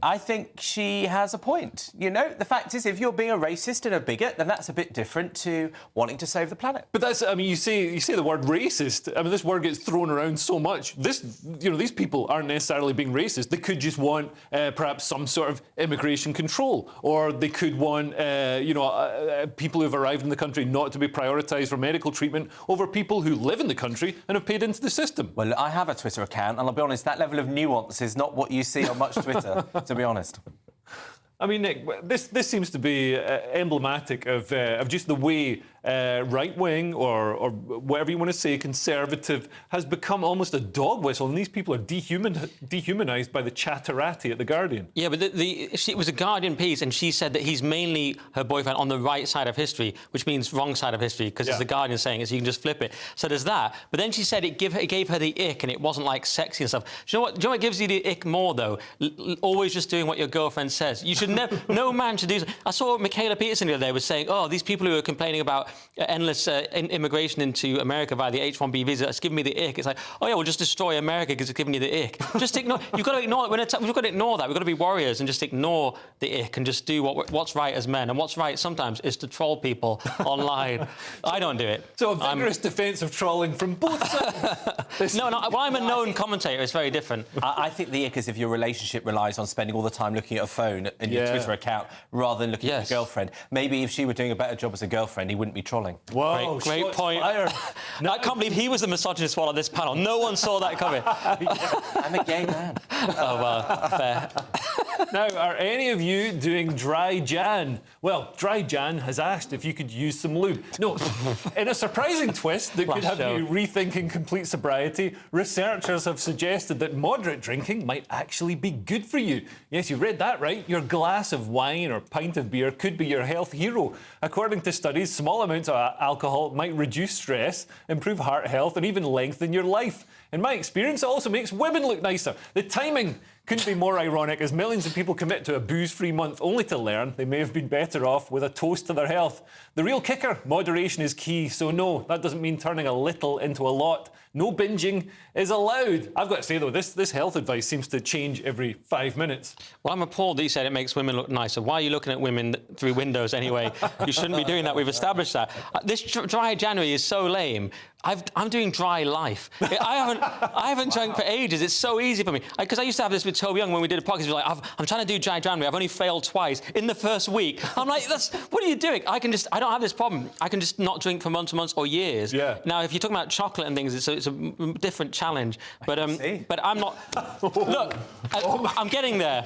she has a point. You know, the fact is, if you're being a racist and a bigot, then that's a bit different to wanting to save the planet. But that's, I mean, you say the word racist. I mean, this word gets thrown around so much. These people aren't necessarily being racist. They could just want perhaps some sort of immigration control, or they could want people who've arrived in the country not to be prioritised for medical treatment over people who live in the country and have paid into the system. Well, look, I have a Twitter account, and I'll be honest, that level of nuance is not what you see on much Twitter, to be honest. I mean, Nick, this seems to be emblematic of just the way right-wing or whatever you want to say, conservative, has become almost a dog whistle, and these people are dehumanised by the chatterati at The Guardian. Yeah, but it was a Guardian piece, and she said that he's mainly her boyfriend on the right side of history, which means wrong side of history, because it's The Guardian saying it, so you can just flip it. So there's that. But then she said it gave her the ick, and it wasn't, like, sexy and stuff. Do you know what gives you the ick more, though? Always just doing what your girlfriend says. You should never... No man should do... I saw Michaela Peterson the other day was saying, oh, these people who are complaining about endless immigration into America via the H-1B visa, it's giving me the ick. It's like, oh, yeah, well, just destroy America because it's giving you the ick. Just ignore... You've got to ignore... We've got to ignore that. We've got to be warriors and just ignore the ick and just do what's right as men. And what's right sometimes is to troll people online. I don't do it. So a vigorous defence of trolling from both sides. No, well, I'm a known commentator. It's very different. I think the ick is if your relationship relies on spending all the time looking at a phone and your Twitter account rather than looking at your girlfriend. Maybe if she were doing a better job as a girlfriend, he wouldn't be be trolling. Whoa, great shots point. fired. I can't believe he was the misogynist one on this panel. No one saw that coming. I'm a gay man. Oh, well, fair. Now, are any of you doing Dry Jan? Well, Dry Jan has asked if you could use some lube. No, in a surprising twist that could have you rethinking complete sobriety, researchers have suggested that moderate drinking might actually be good for you. Yes, you read that right. Your glass of wine or pint of beer could be your health hero. According to studies, small amounts of alcohol might reduce stress, improve heart health, and even lengthen your life. In my experience, it also makes women look nicer. The timing couldn't be more ironic, as millions of people commit to a booze-free month only to learn they may have been better off with a toast to their health. The real kicker, moderation is key, so no, that doesn't mean turning a little into a lot. No binging is allowed. I've got to say, though, this health advice seems to change every 5 minutes. Well, I'm appalled that you said it makes women look nicer. Why are you looking at women through windows anyway? You shouldn't be doing that. We've established that. This dry January is so lame. I'm doing dry life. I haven't drunk for ages. It's so easy for me. Because I used to have this with Toby Young when we did a podcast. He was like, I'm trying to do dry January. I've only failed twice in the first week. I'm like, what are you doing? I don't have this problem. I can just not drink for months and months or years. Yeah. Now, if you're talking about chocolate and things, it's a different challenge. But I'm not. Look, I'm getting there.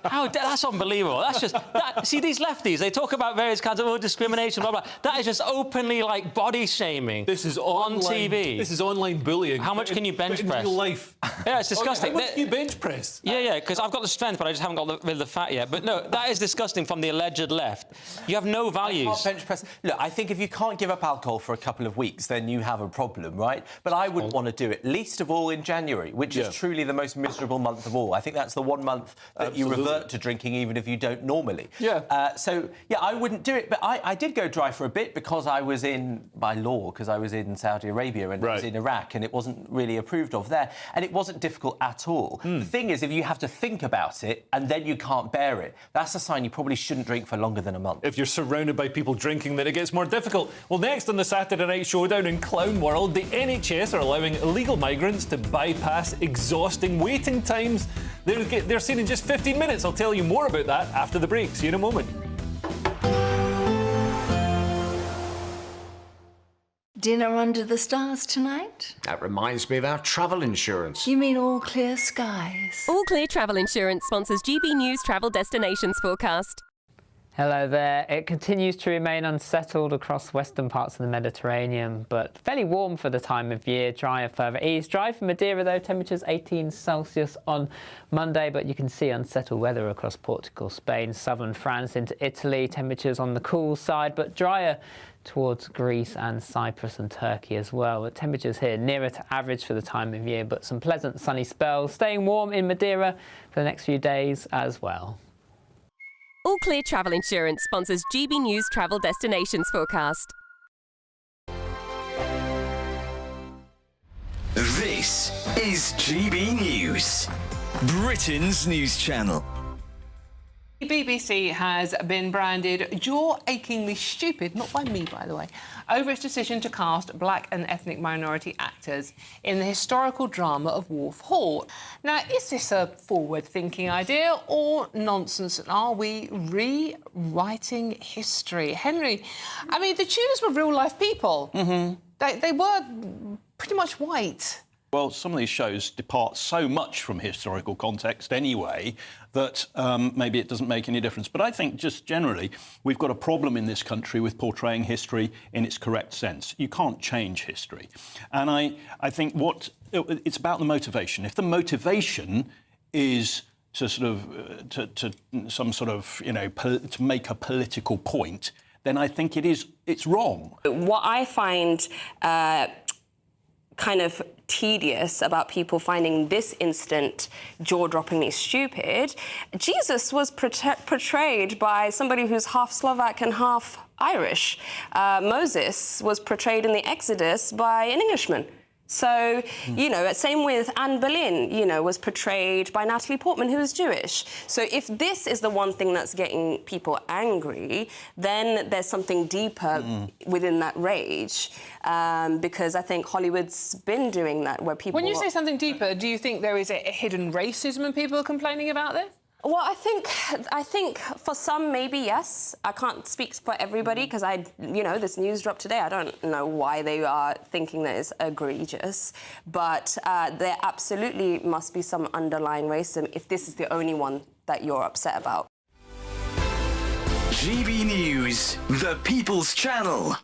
That's unbelievable. That's just see these lefties. They talk about various kinds of discrimination, blah blah. That is just openly like body shaming. This is on TV. This is online bullying. How much can you bench press? In real life. Yeah, it's disgusting. How much can you bench press? Yeah, because I've got the strength, but I just haven't got rid of the fat yet. But no, that is disgusting from the alleged left. You have no values. I can't bench press. Look, I think if you can't give up alcohol for a couple of weeks, then you have a problem, right? But I wouldn't want to do it, least of all in January, which is truly the most miserable month of all. I think that's the one month that you revert to drinking, even if you don't normally. Yeah. So, yeah, I wouldn't do it. But I did go dry for a bit because I was by law, because I was in Saudi Arabia and I was in Iraq, and it wasn't really approved of there. And it wasn't difficult at all. The thing is, if you have to think about it and then you can't bear it, that's a sign you probably shouldn't drink for longer than a month. If you're surrounded by people drinking, then it gets more difficult. Well, next on the Saturday Night Showdown in Clown World, the NHS are allowing illegal migrants to bypass exhausting waiting times. They're seen in just 15 minutes. I'll tell you more about that after the break. See you in a moment. Dinner under the stars tonight? That reminds me of our travel insurance. You mean All Clear Skies? All Clear Travel Insurance sponsors GB News Travel Destinations forecast. Hello there. It continues to remain unsettled across western parts of the Mediterranean, but fairly warm for the time of year. Drier further east. Dry for Madeira, though. Temperatures 18 Celsius on Monday, but you can see unsettled weather across Portugal, Spain, southern France into Italy. Temperatures on the cool side, but drier towards Greece and Cyprus and Turkey as well. The temperatures here nearer to average for the time of year, but some pleasant sunny spells. Staying warm in Madeira for the next few days as well. All Clear Travel Insurance sponsors GB News Travel Destinations forecast. This is GB News, Britain's news channel. The BBC has been branded jaw-achingly stupid, not by me, by the way, over its decision to cast black and ethnic minority actors in the historical drama of Wolf Hall. Now, is this a forward-thinking idea or nonsense? And are we rewriting history? Henry, I mean, the Tudors were real-life people. They were pretty much white. Well, some of these shows depart so much from historical context anyway that maybe it doesn't make any difference. But I think just generally, we've got a problem in this country with portraying history in its correct sense. You can't change history. And I think it's about the motivation. If the motivation is to sort of, to make a political point, then I think it's wrong. What I find kind of tedious about people finding this instant jaw-droppingly stupid, Jesus was portrayed by somebody who's half Slovak and half Irish. Moses was portrayed in the Exodus by an Englishman. So, you know, same with Anne Boleyn, you know, was portrayed by Natalie Portman, who is Jewish. So if this is the one thing that's getting people angry, then there's something deeper within that rage, because I think Hollywood's been doing that, where people... When you say something deeper, do you think there is a hidden racism and people are complaining about this? Well, I think for some, maybe yes. I can't speak for everybody because this news dropped today. I don't know why they are thinking that it's egregious, but there absolutely must be some underlying racism if this is the only one that you're upset about. GB News, the People's Channel.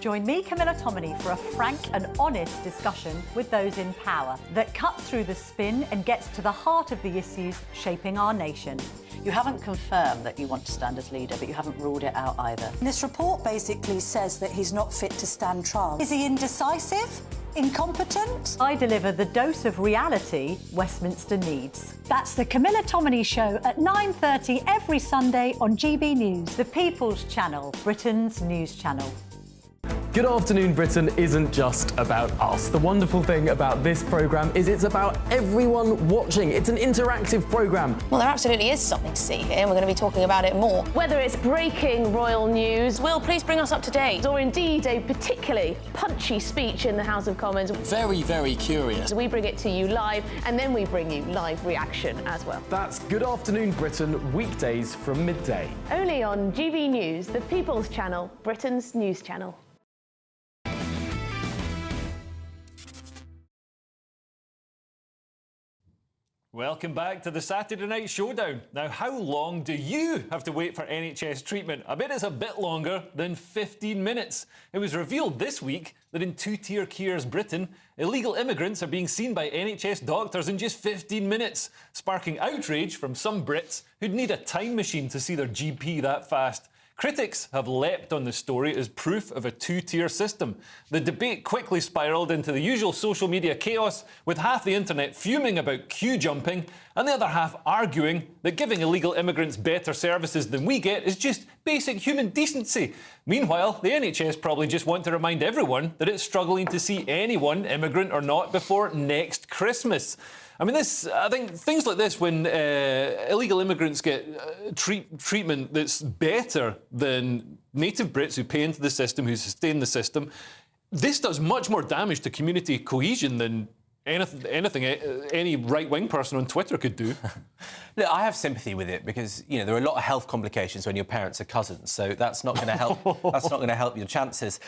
Join me, Camilla Tominey, for a frank and honest discussion with those in power that cuts through the spin and gets to the heart of the issues shaping our nation. You haven't confirmed that you want to stand as leader, but you haven't ruled it out either. This report basically says that he's not fit to stand trial. Is he indecisive? Incompetent? I deliver the dose of reality Westminster needs. That's the Camilla Tominey Show at 9:30 every Sunday on GB News. The People's Channel, Britain's news channel. Good Afternoon Britain isn't just about us. The wonderful thing about this programme is it's about everyone watching. It's an interactive programme. Well, there absolutely is something to see here, and we're going to be talking about it more. Whether it's breaking royal news, Will, please bring us up to date, or indeed a particularly punchy speech in the House of Commons. Very, very curious. We bring it to you live, and then we bring you live reaction as well. That's Good Afternoon Britain, weekdays from midday. Only on GB News, the People's Channel, Britain's news channel. Welcome back to the Saturday Night Showdown. Now, how long do you have to wait for NHS treatment? I bet it's a bit longer than 15 minutes. It was revealed this week that in two-tier Keir's Britain, illegal immigrants are being seen by NHS doctors in just 15 minutes, sparking outrage from some Brits who'd need a time machine to see their GP that fast. Critics have leapt on the story as proof of a two-tier system. The debate quickly spiralled into the usual social media chaos, with half the internet fuming about queue jumping and the other half arguing that giving illegal immigrants better services than we get is just basic human decency. Meanwhile, the NHS probably just want to remind everyone that it's struggling to see anyone, immigrant or not, before next Christmas. I mean, I think things like this, when illegal immigrants get treatment that's better than native Brits who pay into the system, who sustain the system, this does much more damage to community cohesion than anything any right-wing person on Twitter could do. Look, I have sympathy with it because, there are a lot of health complications when your parents are cousins, so that's not going to help. That's not going to help your chances.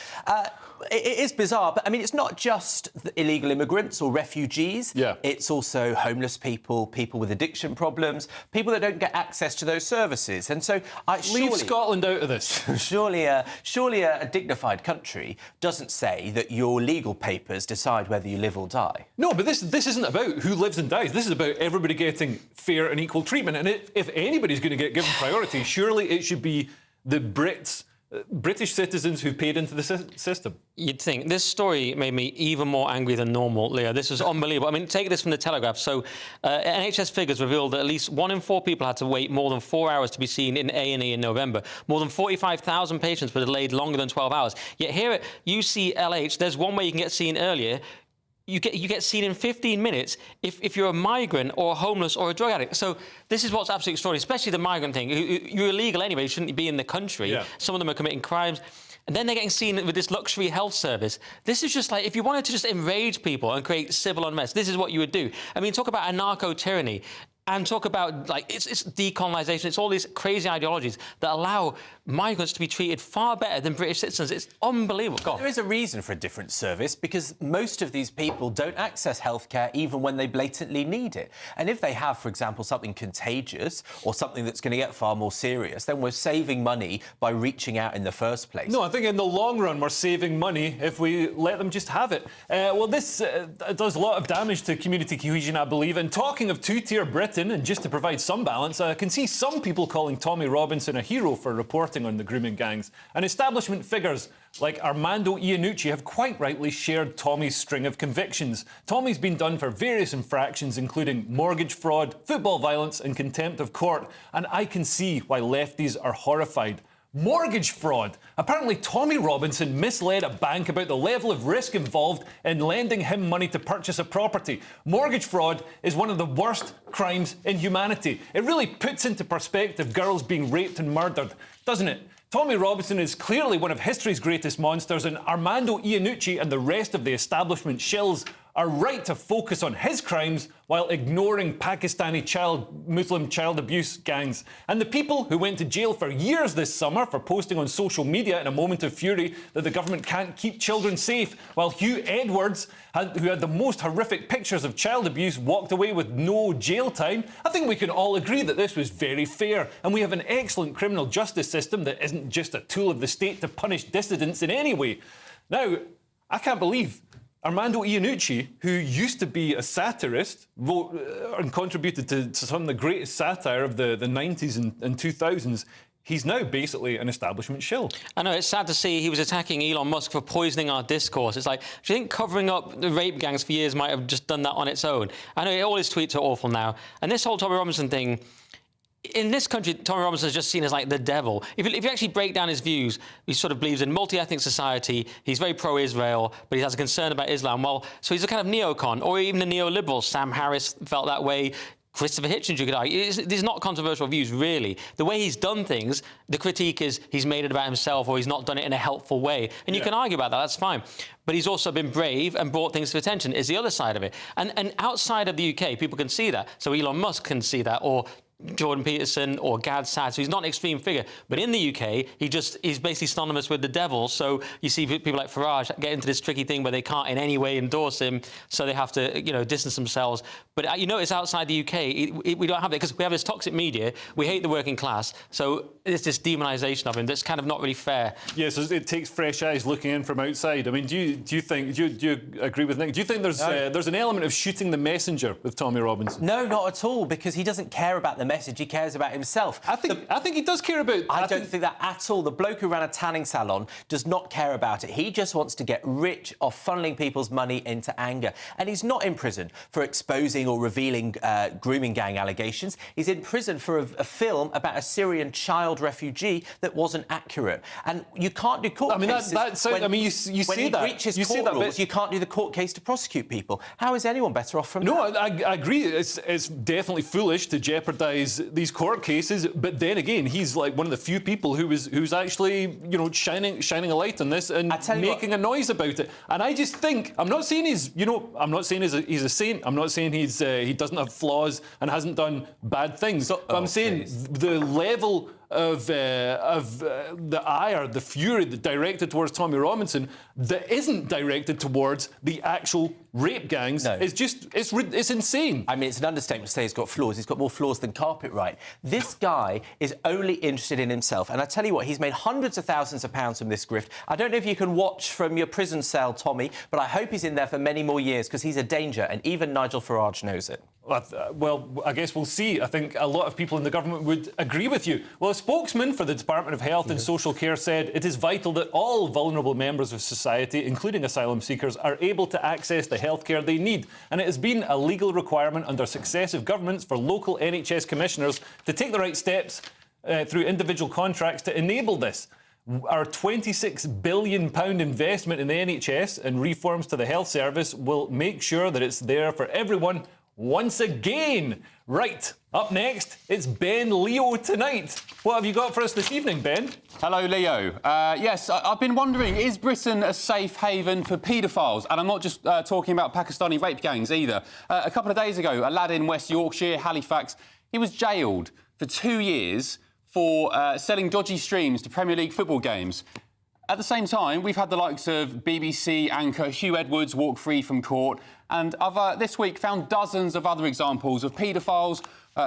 It is bizarre, but I mean, it's not just illegal immigrants or refugees. Yeah. It's also homeless people, people with addiction problems, people that don't get access to those services. And so, leave Scotland out of this. Surely a dignified country doesn't say that your legal papers decide whether you live or die. No, but this isn't about who lives and dies. This is about everybody getting fair and equal treatment. And if anybody's going to get given priority, surely it should be the British citizens who paid into the system. You'd think. This story made me even more angry than normal, Leah. This was unbelievable. I mean, take this from the Telegraph. So, NHS figures revealed that at least 1 in 4 people had to wait more than 4 hours to be seen in A&E in November. More than 45,000 patients were delayed longer than 12 hours. Yet here at UCLH, there's one way you can get seen earlier. You get seen in 15 minutes if you're a migrant or homeless or a drug addict. So this is what's absolutely extraordinary, especially the migrant thing. You're illegal anyway. You shouldn't be in the country. Yeah. Some of them are committing crimes. And then they're getting seen with this luxury health service. This is just like, if you wanted to just enrage people and create civil unrest, this is what you would do. I mean, talk about anarcho-tyranny. And talk about, it's decolonisation. It's all these crazy ideologies that allow migrants to be treated far better than British citizens. It's unbelievable. God. There is a reason for a different service, because most of these people don't access healthcare even when they blatantly need it. And if they have, for example, something contagious or something that's going to get far more serious, then we're saving money by reaching out in the first place. No, I think in the long run we're saving money if we let them just have it. Well, this does a lot of damage to community cohesion, I believe. And talking of two-tier Britain, and just to provide some balance, I can see some people calling Tommy Robinson a hero for reporting on the grooming gangs. And establishment figures like Armando Iannucci have quite rightly shared Tommy's string of convictions. Tommy's been done for various infractions, including mortgage fraud, football violence and contempt of court. And I can see why lefties are horrified. Mortgage fraud. Apparently, Tommy Robinson misled a bank about the level of risk involved in lending him money to purchase a property. Mortgage fraud is one of the worst crimes in humanity. It really puts into perspective girls being raped and murdered, doesn't it? Tommy Robinson is clearly one of history's greatest monsters, and Armando Iannucci and the rest of the establishment shills are right to focus on his crimes while ignoring Pakistani Muslim child abuse gangs. And the people who went to jail for years this summer for posting on social media in a moment of fury that the government can't keep children safe, while Hugh Edwards, who had the most horrific pictures of child abuse, walked away with no jail time. I think we can all agree that this was very fair, and we have an excellent criminal justice system that isn't just a tool of the state to punish dissidents in any way. Now, I can't believe Armando Iannucci, who used to be a satirist, wrote and contributed to some of the greatest satire of the 90s and 2000s, he's now basically an establishment shill. I know, it's sad to see he was attacking Elon Musk for poisoning our discourse. It's like, do you think covering up the rape gangs for years might have just done that on its own? I know all his tweets are awful now. And this whole Tommy Robinson thing, in this country, Tommy Robinson is just seen as like the devil. If you actually break down his views, he sort of believes in multi-ethnic society. He's very pro-Israel, but he has a concern about Islam. Well, so he's a kind of neocon, or even a neoliberal. Sam Harris felt that way. Christopher Hitchens, you could argue. These are not controversial views, really. The way he's done things, the critique is he's made it about himself or he's not done it in a helpful way. And you can argue about that, that's fine. But he's also been brave and brought things to attention, is the other side of it. And outside of the UK, people can see that. So Elon Musk can see that, or Jordan Peterson or Gad Saad, so he's not an extreme figure. But in the UK, he's basically synonymous with the devil. So you see people like Farage get into this tricky thing where they can't in any way endorse him, so they have to, distance themselves. But you notice outside the UK, we don't have it because we have this toxic media. We hate the working class, so it's this demonisation of him that's kind of not really fair. Yes, yeah, so it takes fresh eyes looking in from outside. I mean, do you agree with Nick? Do you think there's an element of shooting the messenger with Tommy Robinson? No, not at all, because he doesn't care about the message, he cares about himself. I think he does care about... I don't think that at all. The bloke who ran a tanning salon does not care about it. He just wants to get rich off funneling people's money into anger. And he's not in prison for exposing or revealing grooming gang allegations. He's in prison for a film about a Syrian child refugee that wasn't accurate. And you can't do court cases... when he breaches court rules, you can't do the court case to prosecute people. How is anyone better off from that? No, I agree. It's definitely foolish to jeopardise these court cases, but then again, he's like one of the few people who's actually, shining a light on this and making a noise about it. And I just think, I'm not saying he's a saint. I'm not saying he doesn't have flaws and hasn't done bad things. But I'm saying the level of the ire, the fury that directed towards Tommy Robinson that isn't directed towards the actual rape gangs it's insane. I mean, it's an understatement to say he's got flaws. He's got more flaws than Carpetwright. This guy is only interested in himself. And I tell you what, he's made hundreds of thousands of pounds from this grift. I don't know if you can watch from your prison cell, Tommy, but I hope he's in there for many more years because he's a danger, and even Nigel Farage knows it. Well, I guess we'll see. I think a lot of people in the government would agree with you. Well, a spokesman for the Department of Health and Social Care said it is vital that all vulnerable members of society, including asylum seekers, are able to access the healthcare they need. And it has been a legal requirement under successive governments for local NHS commissioners to take the right steps through individual contracts to enable this. Our £26 billion investment in the NHS and reforms to the health service will make sure that it's there for everyone once again. Right, up next, it's Ben Leo Tonight. What have you got for us this evening, Ben? Hello, Leo. Yes, I've been wondering, is Britain a safe haven for paedophiles? And I'm not just talking about Pakistani rape gangs either. A couple of days ago, a lad in West Yorkshire, Halifax, he was jailed for 2 years for selling dodgy streams to Premier League football games. At the same time, we've had the likes of BBC anchor Hugh Edwards walk free from court, and I've this week found dozens of other examples of paedophiles,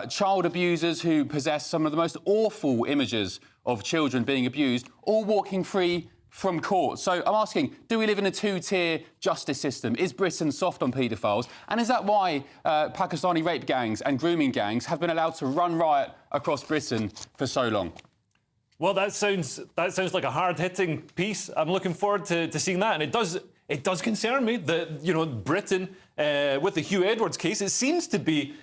child abusers who possess some of the most awful images of children being abused, all walking free from court. So I'm asking, do we live in a two-tier justice system? Is Britain soft on paedophiles? And is that why Pakistani rape gangs and grooming gangs have been allowed to run riot across Britain for so long? Well, that sounds like a hard-hitting piece. I'm looking forward to seeing that, and it does concern me that Britain with the Hugh Edwards case, it seems to be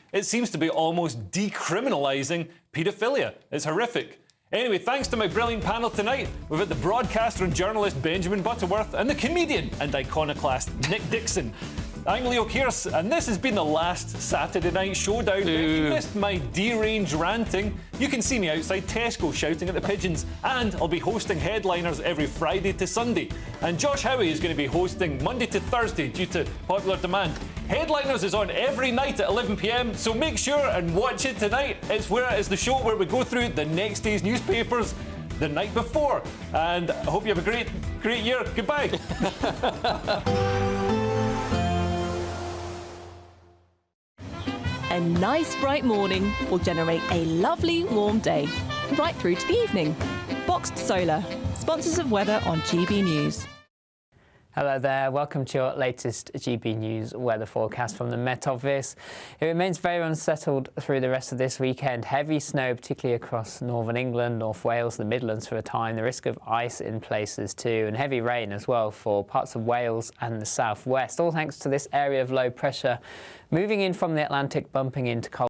almost decriminalising paedophilia. It's horrific. Anyway, thanks to my brilliant panel tonight, we've had the broadcaster and journalist Benjamin Butterworth and the comedian and iconoclast Nick Dixon. I'm Leo Kearse, and this has been the last Saturday Night Showdown. If you missed my deranged ranting, you can see me outside Tesco shouting at the pigeons, and I'll be hosting Headliners every Friday to Sunday. And Josh Howie is going to be hosting Monday to Thursday due to popular demand. Headliners is on every night at 11 p.m, so make sure and watch it tonight. It's the show where we go through the next day's newspapers the night before. And I hope you have a great year. Goodbye. A nice bright morning will generate a lovely warm day, right through to the evening. Boxed Solar, sponsors of weather on GB News. Hello there, welcome to your latest GB News weather forecast from the Met Office. It remains very unsettled through the rest of this weekend. Heavy snow, particularly across northern England, North Wales, the Midlands for a time. The risk of ice in places too, and heavy rain as well for parts of Wales and the southwest. All thanks to this area of low pressure moving in from the Atlantic, bumping into cold